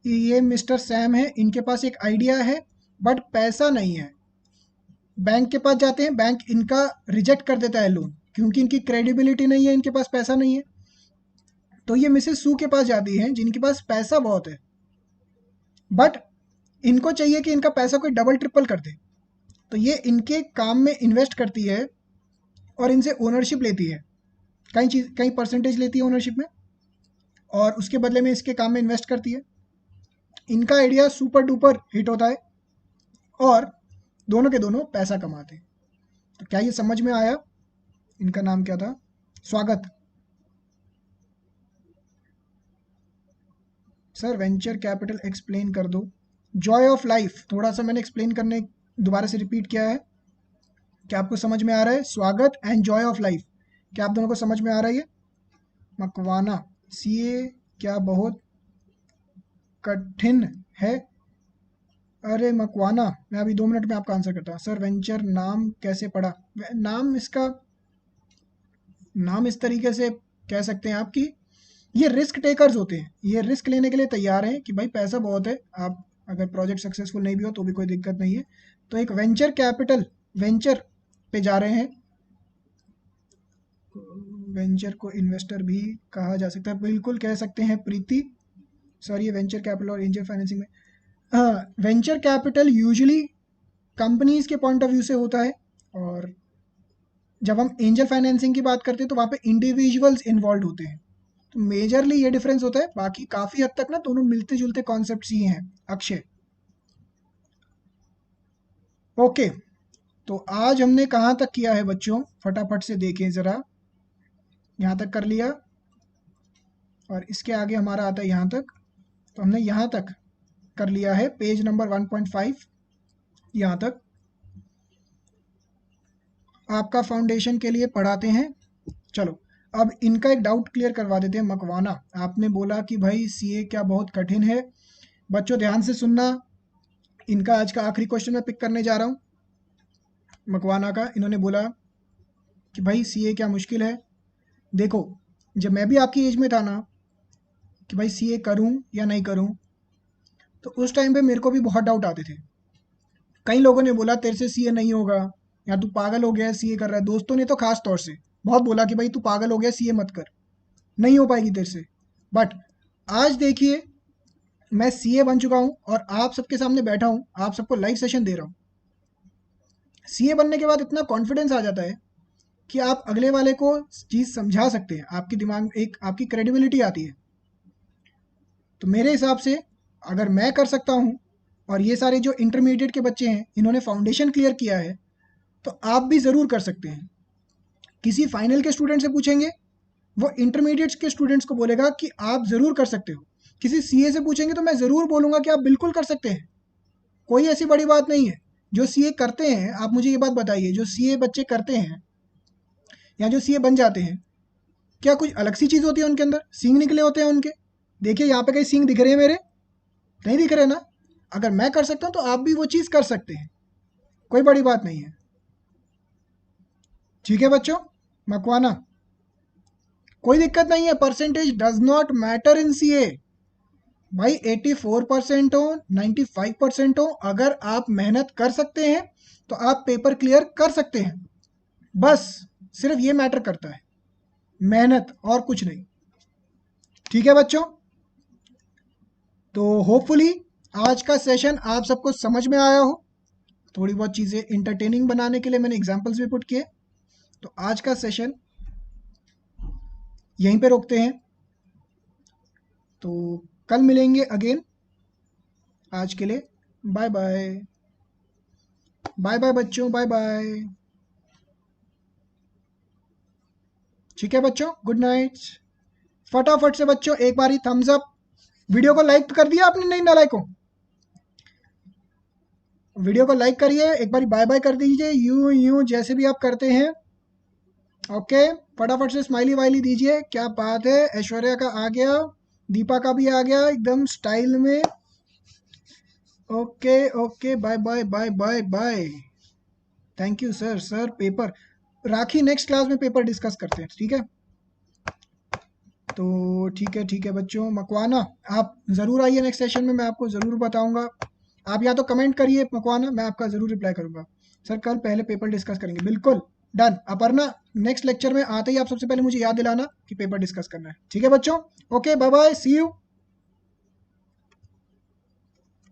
ये मिस्टर सैम है, इनके पास एक आइडिया है बट पैसा नहीं है। बैंक के पास जाते हैं, बैंक इनका रिजेक्ट कर देता है लोन, क्योंकि इनकी क्रेडिबिलिटी नहीं है, इनके पास पैसा नहीं है। तो ये मिसेस सू के पास जाती हैं जिनके पास पैसा बहुत है, बट इनको चाहिए कि इनका पैसा कोई डबल ट्रिपल कर दे। तो ये इनके काम में इन्वेस्ट करती है और इनसे ओनरशिप लेती है, कई परसेंटेज लेती है ओनरशिप में, और उसके बदले में इसके काम में इन्वेस्ट करती है। इनका आइडिया सुपर डुपर हिट होता है और दोनों के दोनों पैसा कमाते हैं। तो क्या ये समझ में आया? इनका नाम क्या था? स्वागत। सर वेंचर कैपिटल एक्सप्लेन कर दो। जॉय ऑफ लाइफ थोड़ा सा मैंने एक्सप्लेन करने दोबारा से रिपीट किया है। क्या आपको समझ में आ रहा है? स्वागत एंड जॉय ऑफ लाइफ, क्या आप दोनों को समझ में आ रहा है? मकवाना, सीए क्या बहुत कठिन है? अरे मकवाना, मैं अभी 2 मिनट में आपका आंसर करता हूँ। सर वेंचर नाम कैसे पड़ा? नाम इसका, नाम इस तरीके से कह सकते हैं आप कि ये रिस्क टेकर्स होते हैं, ये रिस्क लेने के लिए तैयार हैं कि भाई पैसा बहुत है, आप अगर प्रोजेक्ट सक्सेसफुल नहीं भी हो तो भी कोई दिक्कत नहीं है। तो एक वेंचर कैपिटल, वेंचर पे जा रहे हैं। वेंचर को इन्वेस्टर भी कहा जा सकता है, बिल्कुल कह सकते हैं प्रीति। सॉरी, ये वेंचर कैपिटल और एंजल फाइनेंसिंग में, हाँ, वेंचर कैपिटल यूजुअली कंपनीज के पॉइंट ऑफ व्यू से होता है, और जब हम एंजल फाइनेंसिंग की बात करते हैं तो वहाँ पे इंडिविजुअल्स इन्वॉल्व होते हैं। तो मेजरली ये डिफरेंस होता है, बाकी काफ़ी हद तक ना दोनों मिलते जुलते कॉन्सेप्ट ही हैं। अक्षय, ओके, तो आज हमने कहाँ तक किया है बच्चों? फटाफट से देखें ज़रा। यहाँ तक कर लिया, और इसके आगे हमारा आता है यहाँ तक। तो हमने यहाँ तक कर लिया है, पेज नंबर 1.5 यहाँ तक आपका फाउंडेशन के लिए पढ़ाते हैं। चलो अब इनका एक डाउट क्लियर करवा देते हैं। मकवाना, आपने बोला कि भाई सीए क्या बहुत कठिन है। बच्चों ध्यान से सुनना, इनका आज का आखिरी क्वेश्चन मैं पिक करने जा रहा हूँ मकवाना का। इन्होंने बोला कि भाई सीए क्या मुश्किल है। देखो, जब मैं भी आपकी एज में था ना कि भाई सीए करूँ या नहीं करूँ, तो उस टाइम पे मेरे को भी बहुत डाउट आते थे। कई लोगों ने बोला तेरे से सीए नहीं होगा, या तू पागल हो गया है सीए कर रहा है। दोस्तों ने तो खास तौर से बहुत बोला कि भाई तू पागल हो गया, सीए मत कर, नहीं हो पाएगी तेरे से। बट आज देखिए, मैं सीए बन चुका हूँ और आप सबके सामने बैठा हूँ, आप सबको लाइव सेशन दे रहा हूँ। सीए बनने के बाद इतना कॉन्फिडेंस आ जाता है कि आप अगले वाले को चीज़ समझा सकते हैं, आपकी दिमाग एक आपकी क्रेडिबिलिटी आती है। तो मेरे हिसाब से अगर मैं कर सकता हूँ और ये सारे जो इंटरमीडिएट के बच्चे हैं इन्होंने फाउंडेशन क्लियर किया है, तो आप भी ज़रूर कर सकते हैं। किसी फाइनल के स्टूडेंट से पूछेंगे, वो इंटरमीडिएट के स्टूडेंट्स को बोलेगा कि आप ज़रूर कर सकते हो। किसी सीए से पूछेंगे तो मैं ज़रूर बोलूँगा कि आप बिल्कुल कर सकते हैं, कोई ऐसी बड़ी बात नहीं है। जो सीए करते हैं, आप मुझे ये बात बताइए, जो सीए बच्चे करते हैं या जो सीए बन जाते हैं, क्या कुछ अलग सी चीज़ होती है उनके अंदर? सींग निकले होते हैं उनके? देखिए यहाँ पे कहीं सींग दिख रहे हैं मेरे? नहीं दिख रहे ना? अगर मैं कर सकता हूँ तो आप भी वो चीज़ कर सकते हैं, कोई बड़ी बात नहीं है। ठीक है बच्चों? मकवाना, कोई दिक्कत नहीं है, percentage does not matter in CA. भाई 84% हो, 95% हो, अगर आप मेहनत कर सकते हैं तो आप पेपर क्लियर कर सकते हैं। बस सिर्फ ये मैटर करता है, मेहनत, और कुछ नहीं। ठीक है बच्चों? तो होपफुली आज का सेशन आप सबको समझ में आया हो। थोड़ी बहुत चीज़ें इंटरटेनिंग बनाने के लिए मैंने एग्जाम्पल्स भी पुट किए। तो आज का सेशन यहीं पे रोकते हैं, तो कल मिलेंगे अगेन। आज के लिए बाय बाय। बाय बाय बच्चों, बाय बाय। ठीक है बच्चों, गुड नाइट। फटाफट से बच्चों एक बारी थम्स अप, वीडियो को लाइक कर दिया आपने? नहीं ना लाइक हो, वीडियो को लाइक करिए, एक बारी बाय बाय कर दीजिए, यूं यूं जैसे भी आप करते हैं। ओके, फटाफट से स्माइली वाइली दीजिए। क्या बात है, ऐश्वर्या का आ गया, दीपा का भी आ गया एकदम स्टाइल में। Okay okay, bye bye bye bye bye. Thank you sir. Sir paper, Rakhi next class में पेपर डिस्कस करते हैं, ठीक है? तो ठीक है बच्चों। मकवाना, आप ज़रूर आइए नेक्स्ट सेशन में, मैं आपको ज़रूर बताऊंगा। आप या तो कमेंट करिए मकवाना, मैं आपका ज़रूर रिप्लाई करूंगा। सर कल पहले पेपर डिस्कस करेंगे, बिल्कुल डन। अपर्णा, नेक्स्ट लेक्चर में आते ही आप सबसे पहले मुझे याद दिलाना कि पेपर डिस्कस करना है, ठीक है बच्चों? Okay, bye bye, see you.